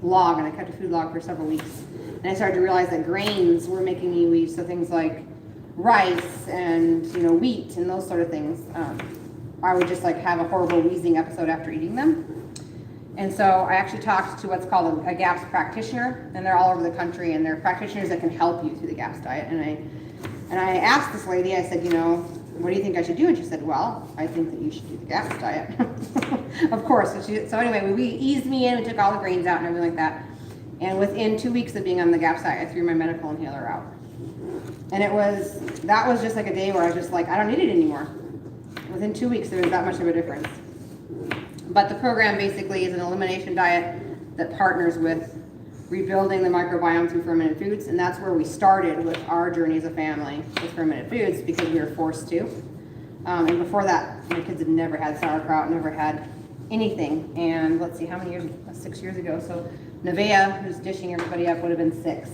log, and I kept a food log for several weeks. And I started to realize that grains were making me wheeze. So things like rice and, you know, wheat and those sort of things. I would just like have a horrible wheezing episode after eating them. And so I actually talked to what's called a GAPS practitioner, and they're all over the country, and they're practitioners that can help you through the GAPS diet. And I asked this lady, I said, you know, what do you think I should do? And she said, well, I think that you should do the GAPS diet. Of course. So anyway, we eased me in, we took all the grains out and everything like that. And within 2 weeks of being on the GAP site, I threw my medical inhaler out. And that was just like a day where I was just like, I don't need it anymore. Within 2 weeks, there was that much of a difference. But the program basically is an elimination diet that partners with rebuilding the microbiome through fermented foods. And that's where we started with our journey as a family with fermented foods, because we were forced to. And before that, my kids had never had sauerkraut, never had anything. And let's see, how many years? 6 years ago. So Nevaeh, who's dishing everybody up, would have been 6.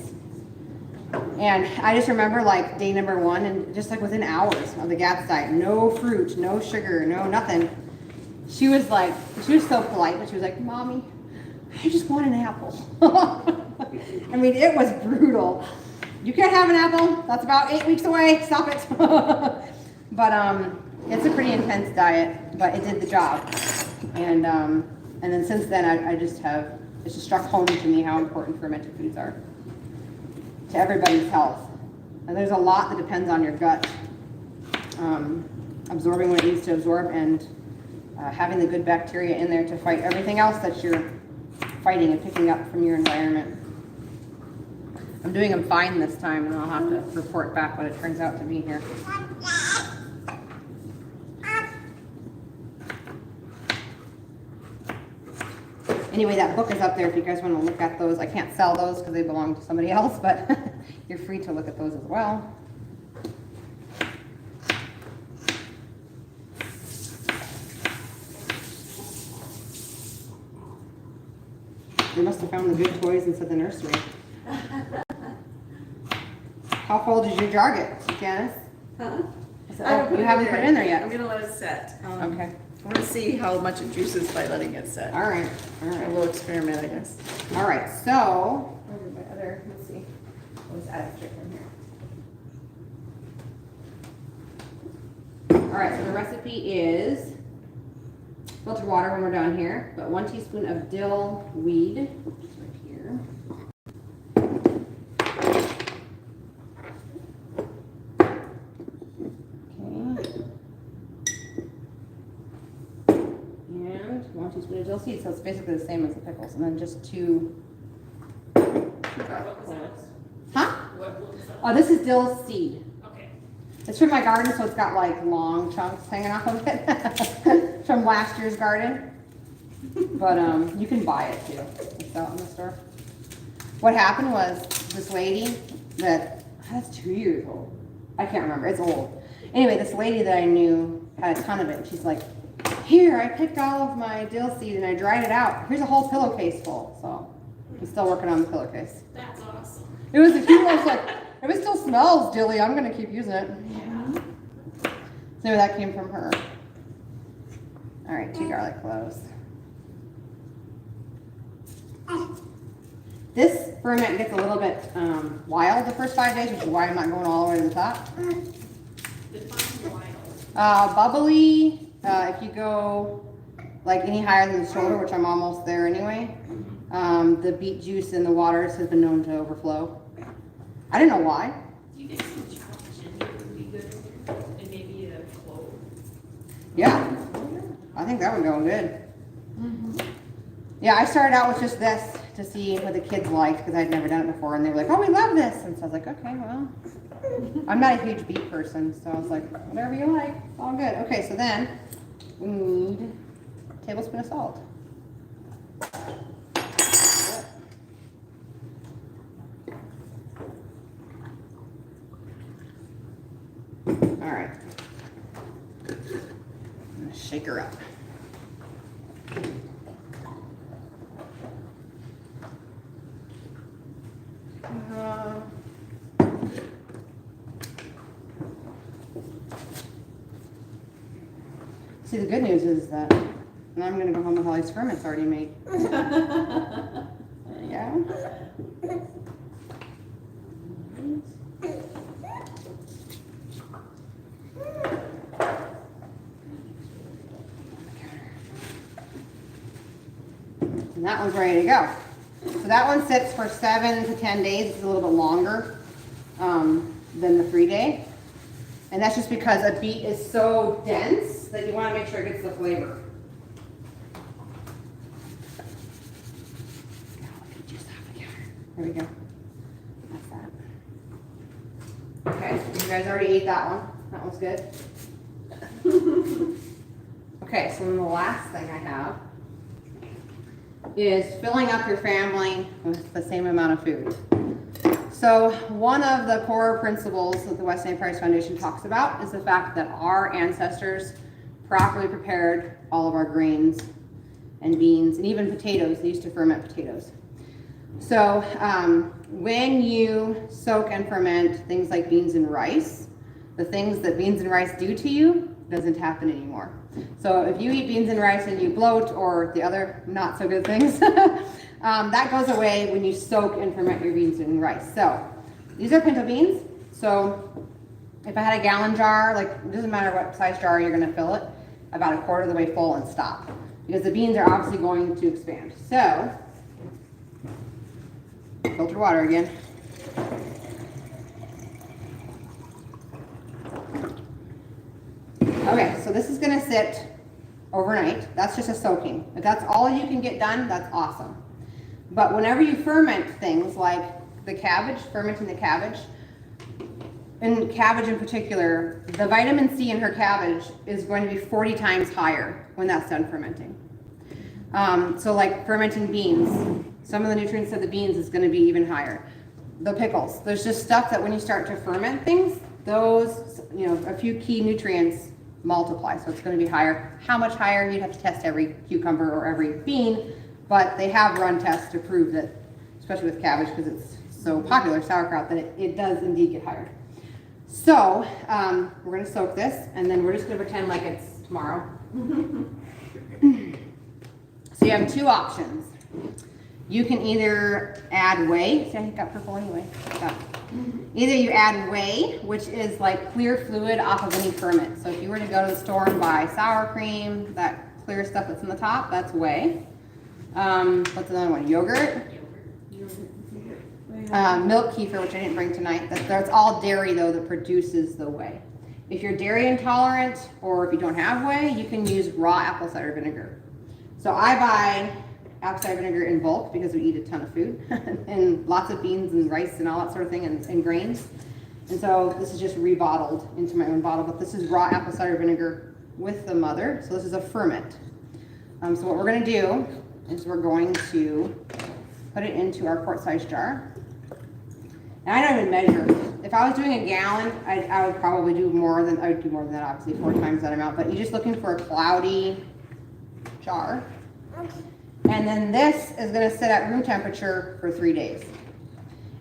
And I just remember like day number 1, and just like within hours of the GAP site, no fruit, no sugar, no nothing. She was so polite, but she was like, Mommy, I just want an apple. I mean, it was brutal. You can't have an apple. That's about 8 weeks away. Stop it. But it's a pretty intense diet, but it did the job. And then since then, it's just struck home to me how important fermented foods are to everybody's health. And there's a lot that depends on your gut absorbing what it needs to absorb, and having the good bacteria in there to fight everything else that you're fighting and picking up from your environment. I'm doing them fine this time, and I'll have to report back what it turns out to be here. Anyway, that book is up there if you guys want to look at those. I can't sell those because they belong to somebody else, but you're free to look at those as well. They must have found the good toys inside the nursery. How full did your jar get, Janice? Huh? You haven't put it in there yet. I'm gonna let it set. Okay. I wanna see how much it juices by letting it set. All right. All A right. little experiment, I guess. All right. So, where's my other? Let's see. Let's add a trick in here. All right. So the recipe is filter water when we're done here, but 1 teaspoon of dill weed, which is right here. And 1 teaspoon of dill seed, so it's basically the same as the pickles, and then just 2 garlic cloves. Huh? What was that? Oh, this is dill seed. Okay. It's from my garden, so it's got like long chunks hanging off of it from last year's garden. But you can buy it too. It's out in the store. What happened was this lady that's 2 years old. I can't remember. It's old. Anyway, this lady that I knew had a ton of it. She's like, here, I picked all of my dill seed and I dried it out. Here's a whole pillowcase full. So I'm still working on the pillowcase. That's awesome. It was a cute. I was like, if it still smells dilly, I'm gonna keep using it. Yeah. So that came from her. All right, 2 garlic cloves. This ferment gets a little bit wild the first 5 days, which is why I'm not going all the way to the top. Define wild. Bubbly, if you go like any higher than the shoulder, which I'm almost there anyway, the beet juice in the waters has been known to overflow. I didn't know why. Do you think some chopped ginger would be good in here? And maybe a clove? Yeah, I think that would go good. Yeah, I started out with just this to see what the kids liked because I'd never done it before, and they were like, "Oh, we love this," and so I was like, "Okay, well." I'm not a huge beet person, so I was like, "Whatever you like, it's all good." Okay, so then we need a tablespoon of salt. All right. I'm gonna shake her up. See, the good news is that now I'm gonna go home with all these ferments already made. Yeah. And that one's ready to go. So that one sits for 7 to 10 days. It's a little bit longer than the 3-day. And that's just because a beet is so dense that you want to make sure it gets the flavor. Here we go. That's that. Okay, you guys already ate that one. That one's good. Okay, so then the last thing I have is filling up your family with the same amount of food. So one of the core principles that the West St. Price Foundation talks about is the fact that our ancestors properly prepared all of our grains and beans and even potatoes. They used to ferment potatoes. So when you soak and ferment things like beans and rice, the things that beans and rice do to you doesn't happen anymore. So if you eat beans and rice and you bloat or the other not so good things, that goes away when you soak and ferment your beans and rice. So these are pinto beans. So if I had a gallon jar, like it doesn't matter what size jar you're gonna fill it, about a quarter of the way full and stop. Because the beans are obviously going to expand. So, filter water again. Okay, so this is gonna sit overnight. That's just a soaking. If that's all you can get done, that's awesome. But whenever you ferment things like the cabbage, fermenting the cabbage, and cabbage in particular, the vitamin C in her cabbage is going to be 40 times higher when that's done fermenting. So like fermenting beans, some of the nutrients of the beans is going to be even higher. The pickles, there's just stuff that when you start to ferment things, those, a few key nutrients multiply, so it's going to be higher. How much higher? You'd have to test every cucumber or every bean, but they have run tests to prove that, especially with cabbage because it's so popular, sauerkraut, that it does indeed get higher. So we're going to soak this, and then we're just going to pretend like it's tomorrow. So you have two options. You can either add whey. See, I got purple anyway. Either you add whey, which is like clear fluid off of any ferment. So if you were to go to the store and buy sour cream, that clear stuff that's in the top, that's whey. What's another one? Yogurt. Milk kefir, which I didn't bring tonight. That's all dairy though that produces the whey. If you're dairy intolerant or if you don't have whey, you can use raw apple cider vinegar. So I buy apple cider vinegar in bulk because we eat a ton of food and lots of beans and rice and all that sort of thing and grains. And so this is just rebottled into my own bottle, but this is raw apple cider vinegar with the mother. So this is a ferment. So what we're going to do is we're going to put it into our quart-sized jar. And I don't even measure. If I was doing a gallon, I would probably do more than, I would do more than that, obviously, 4 times that amount. But you're just looking for a cloudy jar. And then this is going to sit at room temperature for 3 days.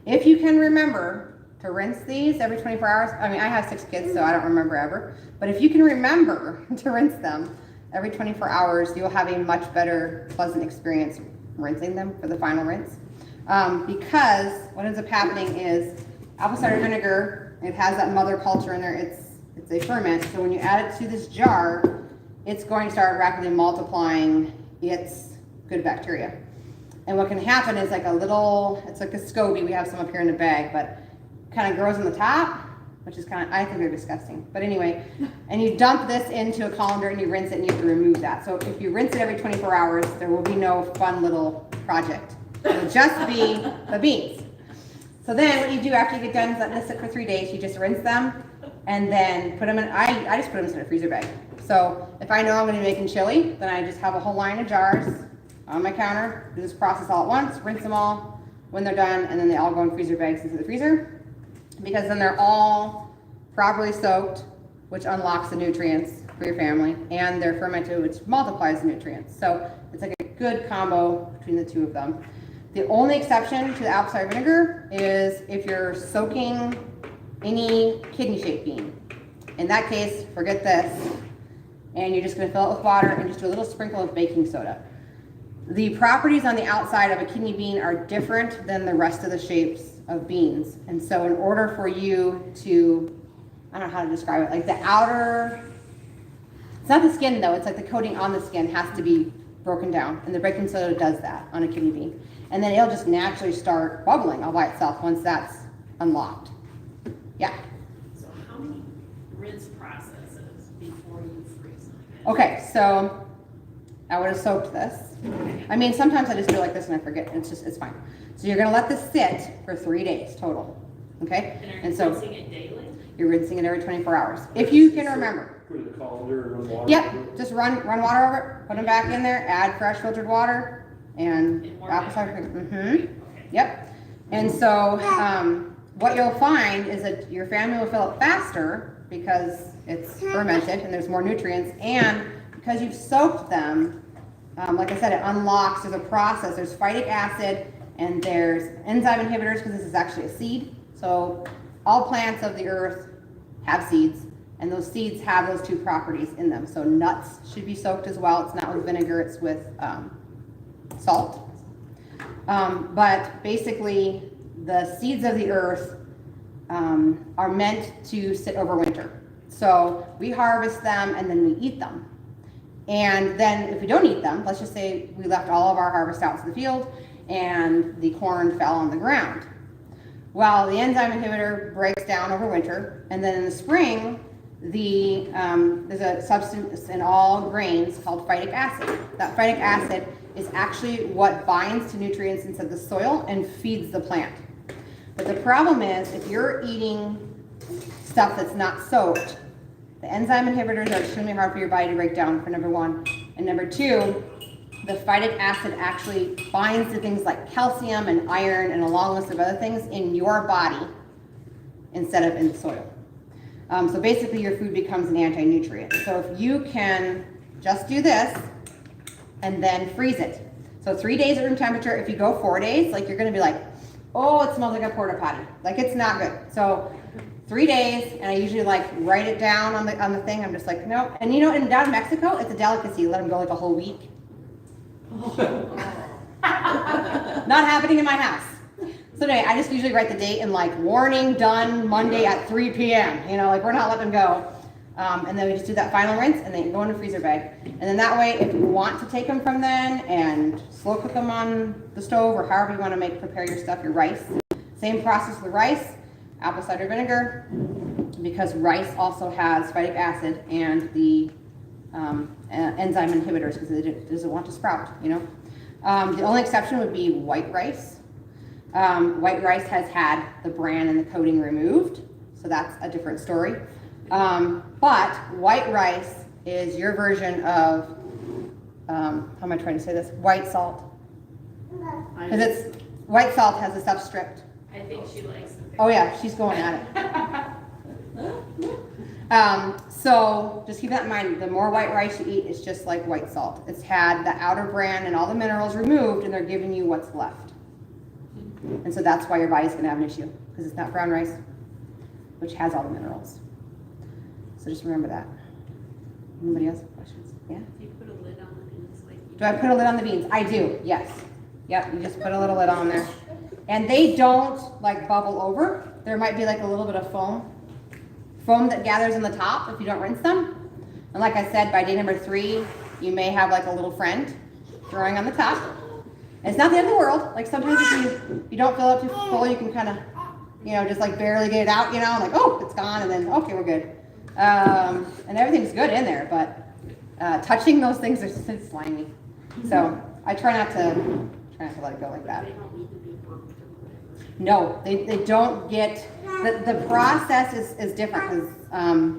If you can remember to rinse these every 24 hours, I mean, I have 6 kids, so I don't remember ever. But if you can remember to rinse them every 24 hours, you'll have a much better, pleasant experience rinsing them for the final rinse. Because what ends up happening is apple cider vinegar, it has that mother culture in there, it's a ferment, so when you add it to this jar, it's going to start rapidly multiplying its good bacteria. And what can happen is like it's like a SCOBY, we have some up here in the bag, but kind of grows on the top, which is kind of, I think they're disgusting. But anyway, and you dump this into a colander and you rinse it and you have to remove that. So if you rinse it every 24 hours, there will be no fun little project. It'll just be the beans. So then what you do after you get done is let this sit for 3 days. You just rinse them and then put them in, I just put them in a freezer bag. So if I know I'm going to be making chili, then I just have a whole line of jars on my counter, do this process all at once, rinse them all when they're done, and then they all go in freezer bags into the freezer, because then they're all properly soaked, which unlocks the nutrients for your family, and they're fermented, which multiplies the nutrients. So it's like a good combo between the two of them. The only exception to the apple cider vinegar is if you're soaking any kidney-shaped bean. In that case, forget this, and you're just going to fill it with water and just do a little sprinkle of baking soda. The properties on the outside of a kidney bean are different than the rest of the shapes of beans. And so in order for you to, I don't know how to describe it, like the outer, it's not the skin though, it's like the coating on the skin has to be broken down. And the baking soda does that on a kidney bean. And then it'll just naturally start bubbling all by itself once that's unlocked. Yeah. So how many rinse processes before you freeze them? Okay, so I would have soaked this. I mean, sometimes I just do like this and I forget. It's fine. So you're gonna let this sit for 3 days total, okay? And so rinsing it daily? you're rinsing it every 24 hours, if you can remember. Put it in the colander and run water. Yep, just run water over it, put them back in there, add fresh filtered water, and more apple cider vinegar. vinegar. Yep. And so what you'll find is that your family will fill up faster because it's fermented and there's more nutrients, and because you've soaked them, like I said, it unlocks, there's a process, there's phytic acid and there's enzyme inhibitors, because this is actually a seed. So all plants of the earth have seeds, and those seeds have those two properties in them. So nuts should be soaked as well. It's not with vinegar, it's with salt. But basically, the seeds of the earth are meant to sit over winter. So we harvest them and then we eat them. And then if we don't eat them, let's just say we left all of our harvest out to the field and the corn fell on the ground. Well, the enzyme inhibitor breaks down over winter, and then in the spring, there's a substance in all grains called phytic acid. That phytic acid is actually what binds to nutrients inside the soil and feeds the plant. But the problem is, if you're eating stuff that's not soaked, the enzyme inhibitors are extremely hard for your body to break down, for number one. And number two, the phytic acid actually binds to things like calcium and iron and a long list of other things in your body instead of in the soil. So basically your food becomes an anti-nutrient. So if you can just do this and then freeze it. So 3 days at room temperature. If you go 4 days, like you're gonna be like, oh, it smells like a porta potty. Like it's not good. So 3 days, and I usually like write it down on the thing. I'm just like, no. And you know, down in Mexico, it's a delicacy. Let them go like a whole week. Not happening in my house. So anyway, I just usually write the date and like warning done Monday at 3 p.m. You know, like we're not letting them go. And then we just do that final rinse and then go in a freezer bag. And then that way, if you want to take them from then and slow cook them on the stove or however you want to prepare your stuff, your rice. Same process with rice, apple cider vinegar, because rice also has phytic acid and the enzyme inhibitors because it doesn't want to sprout, you know. The only exception would be white rice. White rice has had the bran and the coating removed, so that's a different story. But white rice is your version of, how am I trying to say this? White salt. Because white salt has the stuff stripped. I think she likes it. Oh yeah, she's going at it. So just keep that in mind. The more white rice you eat, it's just like white salt. It's had the outer bran and all the minerals removed, and they're giving you what's left. And so that's why your body's going to have an issue, because it's not brown rice, which has all the minerals. So just remember that. Anybody else have questions? Yeah? Do you put a lid on the beans like you Do I put a lid on the beans? I do, yes. Yep, you just put a little lid on there. And they don't like bubble over. There might be like a little bit of foam that gathers in the top if you don't rinse them. And like I said, by day number 3, you may have like a little friend growing on the top. And it's not the end of the world. Like sometimes if you don't fill it too full, you can kind of, you know, just like barely get it out, you know, like, oh, it's gone, and then, okay, we're good. And everything's good in there, but touching those things are just slimy. So I try not to let it go like that. They don't need to be burnt or whatever. No, they don't get, the process is different because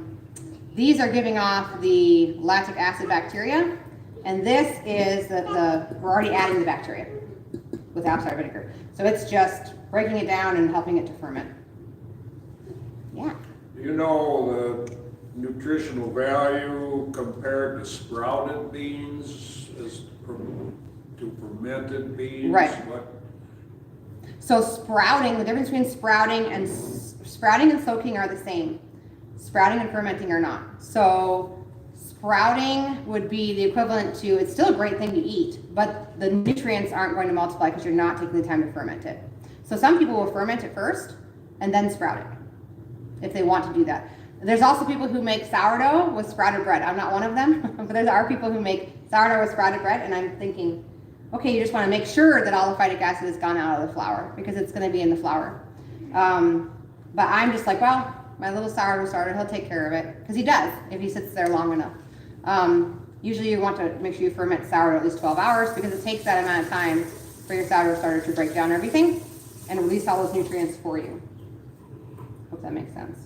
these are giving off the lactic acid bacteria, and this is we're already adding the bacteria with apple cider vinegar. So it's just breaking it down and helping it to ferment. Yeah. You know the nutritional value compared to sprouted beans as to fermented beans? Right. What? So sprouting, the difference between sprouting and soaking are the same. Sprouting and fermenting are not. So sprouting would be the equivalent to, it's still a great thing to eat, but the nutrients aren't going to multiply because you're not taking the time to ferment it. So some people will ferment it first and then sprout it if they want to do that. There's also people who make sourdough with sprouted bread. I'm not one of them, but there are people who make sourdough with sprouted bread, and I'm thinking, okay, you just want to make sure that all the phytic acid has gone out of the flour because it's going to be in the flour. But I'm just like, well, my little sourdough starter, he'll take care of it, because he does if he sits there long enough. Usually you want to make sure you ferment sourdough at least 12 hours because it takes that amount of time for your sourdough starter to break down everything and release all those nutrients for you. Hope that makes sense.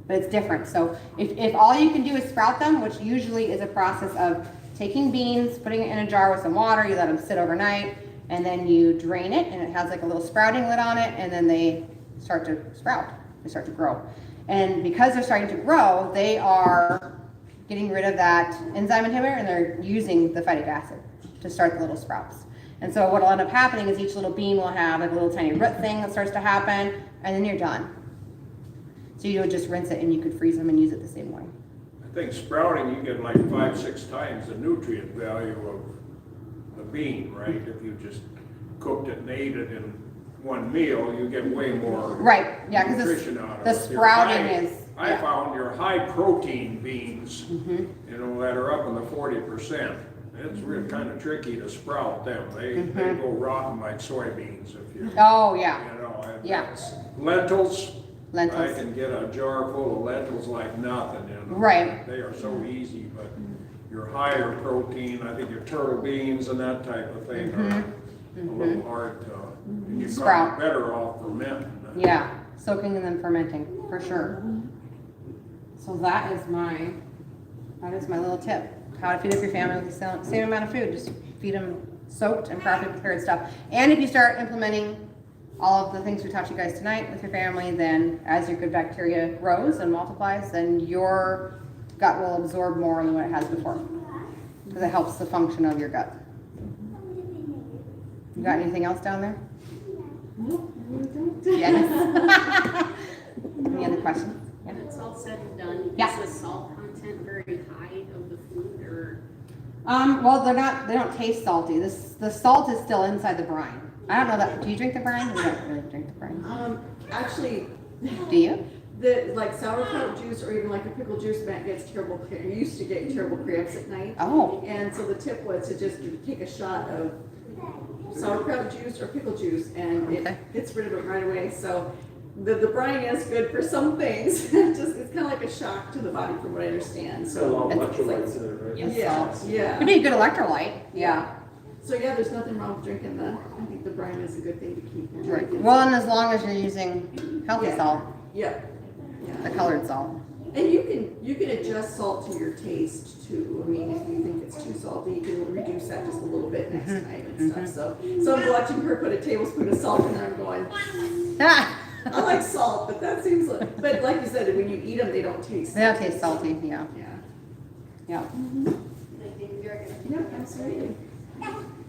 But it's different. So if all you can do is sprout them, which usually is a process of taking beans, putting it in a jar with some water, you let them sit overnight, and then you drain it, and it has like a little sprouting lid on it, and then they start to sprout. They start to grow. And because they're starting to grow, they are getting rid of that enzyme inhibitor, and they're using the phytic acid to start the little sprouts. And so what will end up happening is each little bean will have like a little tiny root thing that starts to happen, and then you're done. So you would just rinse it, and you could freeze them and use it the same way. I think sprouting, you get like 5-6 times the nutrient value of the bean, right? If you just cooked it and ate it in one meal, you get way more Right, yeah, because nutrition out of it. the sprouting is. I Yeah. found your high protein beans, Mm-hmm. you know, that are up in the 40%. It's really kind of tricky to sprout them. They go rotten like soybeans if you, Oh, yeah, you know. and Yeah. that's- Lentils. I lentils. can get a jar full of lentils like nothing, you know. Right. They are so easy, but your higher protein, I think your turtle beans and that type of thing are a little hard to, and you Sprout. probably better off fermenting. Yeah, soaking and then fermenting, for sure. So that is my little tip. How to feed up your family with the same amount of food. Just feed them soaked and properly prepared stuff. And if you start implementing all of the things we taught you guys tonight with your family, then as your good bacteria grows and multiplies, then your gut will absorb more than what it has before. Because it helps the function of your gut. You got anything else down there? Nope, I really don't. Yes. Any other questions? Yeah. When it's all said and done, Yeah. is the salt content very high of the food, or? Well, they don't taste salty. The salt is still inside the brine. I don't know that, do you drink the brine? You don't really drink the brine. Actually, Do you? the, like sauerkraut juice or even like a pickle juice, Matt gets terrible, used to get terrible cramps at night. Oh, And so the tip was to just take a shot of sauerkraut juice or pickle juice, and it Okay. gets rid of it right away. So the brine is good for some things. It's kind of like a shock to the body from what I understand. It's got a lot of it's like- electrolytes in it, right? Yes. Yeah, Salt. yeah. could be a good electrolyte. Yeah. So yeah, there's nothing wrong with drinking I think the brine is a good thing to keep. in Right. drink. Well, and as long as you're using healthy Yeah. salt, Yeah. the Yeah. colored salt. And you can adjust salt to your taste too. I mean, if you think it's too salty, you can reduce that just a little bit next time and stuff. So I'm watching her put a tablespoon of salt in there, I'm going, Ah, I like salt, but that seems like, but like you said, when you eat them, they don't taste. they don't taste salty. Yeah. Yeah. Yeah. Yeah, absolutely.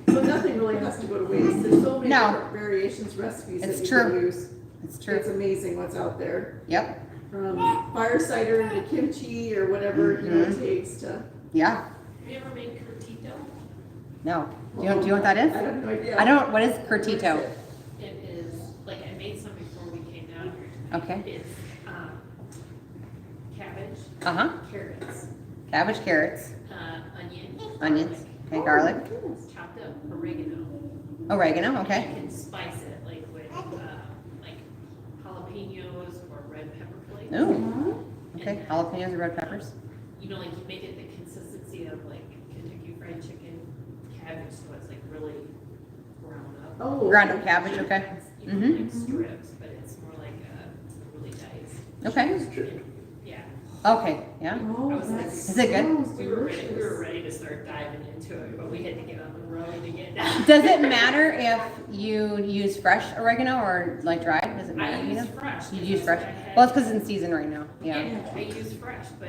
So nothing really has to go to waste. There's so many No. different variations, recipes that It's you true. can use. It's true. It's amazing what's out there. Yep. From fire cider to kimchi or whatever, you know, it takes to. Yeah. Have you ever made curtito? No. Do you know what that is? I have no idea. I don't. What is curtito? It is, like, I made some before we came down here. Okay. It's, cabbage, Uh huh. carrots, Cabbage, carrots, onion. onions. Okay, garlic, Chopped up oregano. oregano. You Okay. can spice it, like, with, like, jalapenos or red pepper flakes. Ooh. Okay. Jalapenos and red peppers. You know, like, you make it the consistency of, like, Kentucky Fried Chicken cabbage, so it's, like, really ground up. Oh. Ground up cabbage. Okay. You know, like strips, but it's more like, really diced. Okay. Yeah. Okay. Yeah. Oh, I was like, that Is it good? sounds We were delicious. ready to start diving into it, but we had to get on the road to get down. Does it matter if you use fresh oregano or like dried? Does it matter? I you use know? fresh. You because use fresh. I had- Well, it's because it's in season right now. Yeah. I use fresh, but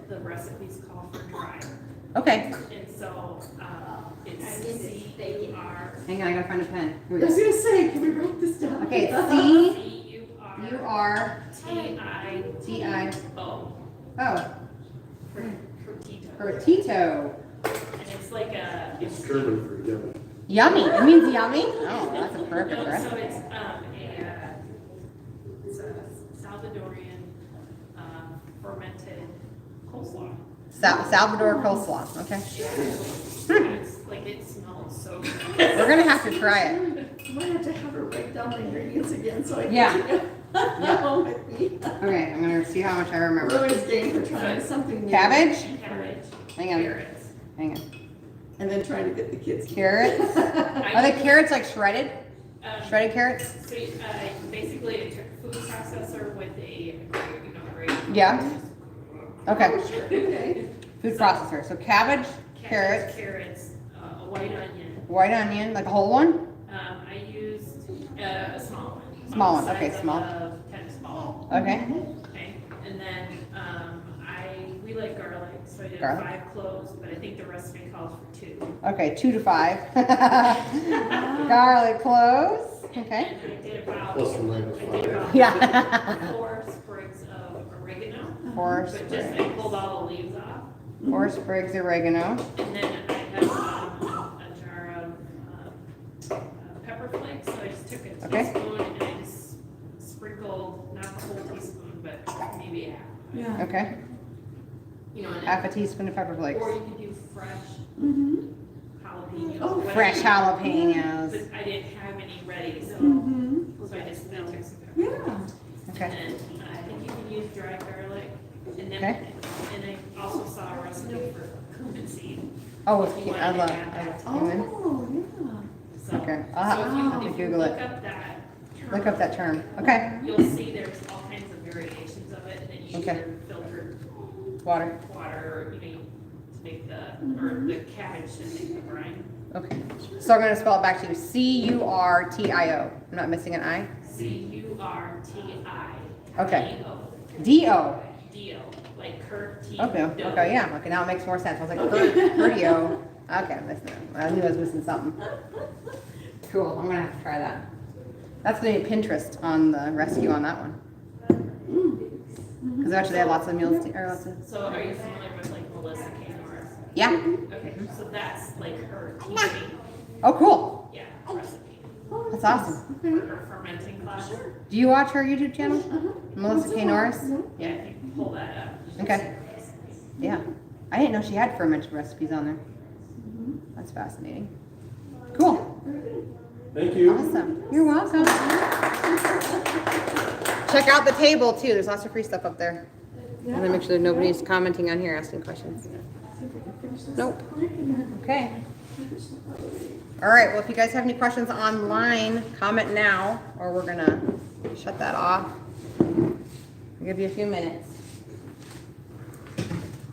the recipes call for dry. Okay. And so, it's C-U-R. Hang on, I gotta find a pen. Here I we was go. gonna say, can we write this down? Okay, C-U-R. C-U-R-T-I. T-I-O. Oh, Curtito. curtito. And it's like It's German for yummy. Yummy. It means yummy. Oh, that's a perfect No, so recipe. it's a Salvadorian fermented coleslaw. Salvador coleslaw. Okay. It's like, it smells so good. We're gonna have to try it. I might have to have her write down the ingredients again so I can. Yeah. Yeah. With me. Okay, I'm gonna see how much I We're remember. always game for trying something new. Cabbage. Cabbage, Hang on. carrots, Hang on. And then trying to get the kids. Carrots? Are the carrots like shredded? Shredded carrots? So, basically I took food processor with a, grate. Yeah. Okay. Okay. Food processor. So cabbage, carrots, Carrots, a white onion. white onion, like a whole one? I used a small one. Small one, Size okay, small. of tennis ball. Okay. Okay, and then, we like garlic, so I did Garlic. 5 cloves, but I think the recipe calls for 2. Okay, 2 to 5. Garlic cloves. Okay. And I did about, Plus or minus I did about Yeah. 4 sprigs of oregano, 4 but just, I pulled all the leaves off. 4 sprigs oregano. And then I have a jar of pepper flakes, so I just took a Okay. teaspoon and I just sprinkled, not the whole teaspoon, but maybe half. Yeah. Okay. And Half a teaspoon of pepper flakes. or you could do fresh Mm-hmm. jalapenos. Oh, whatever Fresh you- jalapenos. But I didn't have any ready, so Mm-hmm. I just took some pepper. Yeah. Okay. And I think you can use dry garlic, and then, Okay. and I also saw a recipe for cumin seed. Oh, If you I wanted love to add that. cumin. Oh, yeah. So, Okay. so if you Google it. look up that term. Look up that term. Okay. You'll see there's all kinds of variations of it, and then you use Okay. your filtered Water. water, to make or the cabbage to make the brine. Okay. So I'm gonna spell it back to you. CURTIO. I'm not missing an I. CURTI. Okay. D-O. D-O. D-O, like Kurt T. Okay. Okay. Yeah. Okay. Now it makes more sense. I was like, cardio. Okay. I'm missing it. I knew I was missing something. Cool. I'm gonna have to try that. That's gonna be Pinterest on the rescue on that one. Because actually they have lots of meals. Or lots of. So are you familiar with like Melissa K. Norris? Yeah. Okay, so that's like her teaching, Oh, cool. yeah, recipe. That's awesome. Her fermenting class. Do you watch her YouTube channel? Melissa K. Norris? Yeah, if you pull that up. Okay. Yeah. I didn't know she had fermented recipes on there. That's fascinating. Cool. Thank you. Awesome. You're welcome. Check out the table too. There's lots of free stuff up there. I'm gonna make sure that nobody's commenting on here asking questions. Nope. Okay. All right. Well, if you guys have any questions online, comment now, or we're gonna shut that off. I'll give you a few minutes.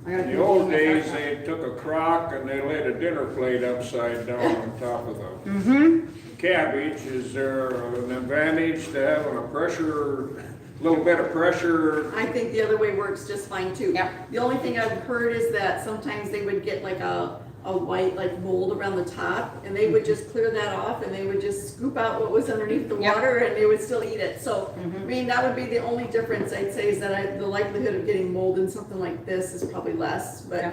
In the old days, they took a crock and they laid a dinner plate upside down on top of the cabbage. Is there an advantage to having a little bit of pressure? I think the other way works just fine too. Yep. The only thing I've heard is that sometimes they would get like a white like mold around the top, and they would just clear that off, and they would just scoop out what was underneath the Yep. water, and they would still eat it. So, I mean, that would be the only difference I'd say, is that the likelihood of getting mold in something like this is probably less, but Yeah.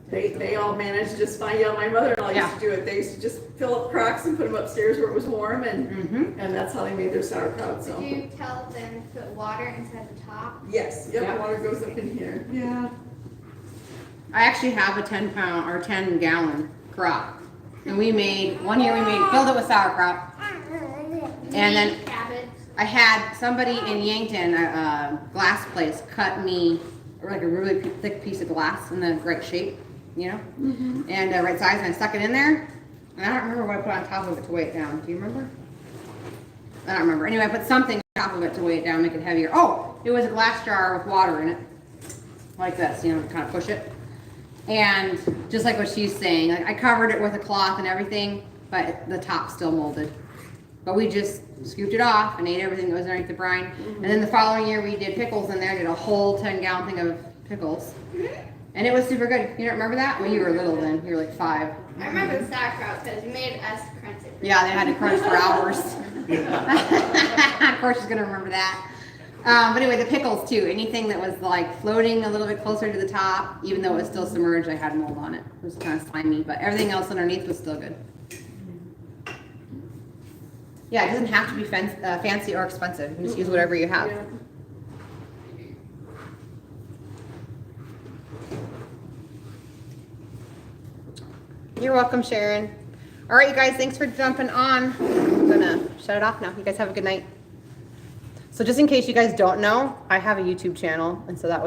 they all managed just fine. Yeah, my mother-in-law used to do it. They used to just fill up crocks and put them upstairs where it was warm, and that's how they made their sauerkraut. So. Did you tell them to put water inside the top? Yes, yep, Yeah. water goes up in here. Yeah. I actually have a 10-pound or 10-gallon crock, and one year filled it with sauerkraut, and then Cabbage. I had somebody in Yankton, a glass place, cut me like a really thick piece of glass in the right shape, and right size, and I stuck it in there, and I don't remember what I put on top of it to weigh it down. Do you remember? I don't remember. Anyway, I put something on top of it to weigh it down, make it heavier. Oh, it was a glass jar with water in it, like this, kind of push it. And just like what she's saying, like I covered it with a cloth and everything, but the top still molded. But we just scooped it off and ate everything that was underneath the brine. And then the following year we did pickles in there, did a whole 10-gallon thing of pickles. And it was super good. You don't remember that? Well, you were little then. You were like 5. I remember the sauerkraut because you made us crunch it. Yeah, they had to crunch for hours. Of course she's going to remember that. But anyway, the pickles too. Anything that was like floating a little bit closer to the top, even though it was still submerged, I had mold on it. It was kind of slimy, but everything else underneath was still good. Yeah, it doesn't have to be fancy or expensive. You can just use whatever you have. Yeah. You're welcome, Sharon. All right, you guys, thanks for jumping on. I'm gonna shut it off now. You guys have a good night. So just in case you guys don't know, I have a YouTube channel, and so that was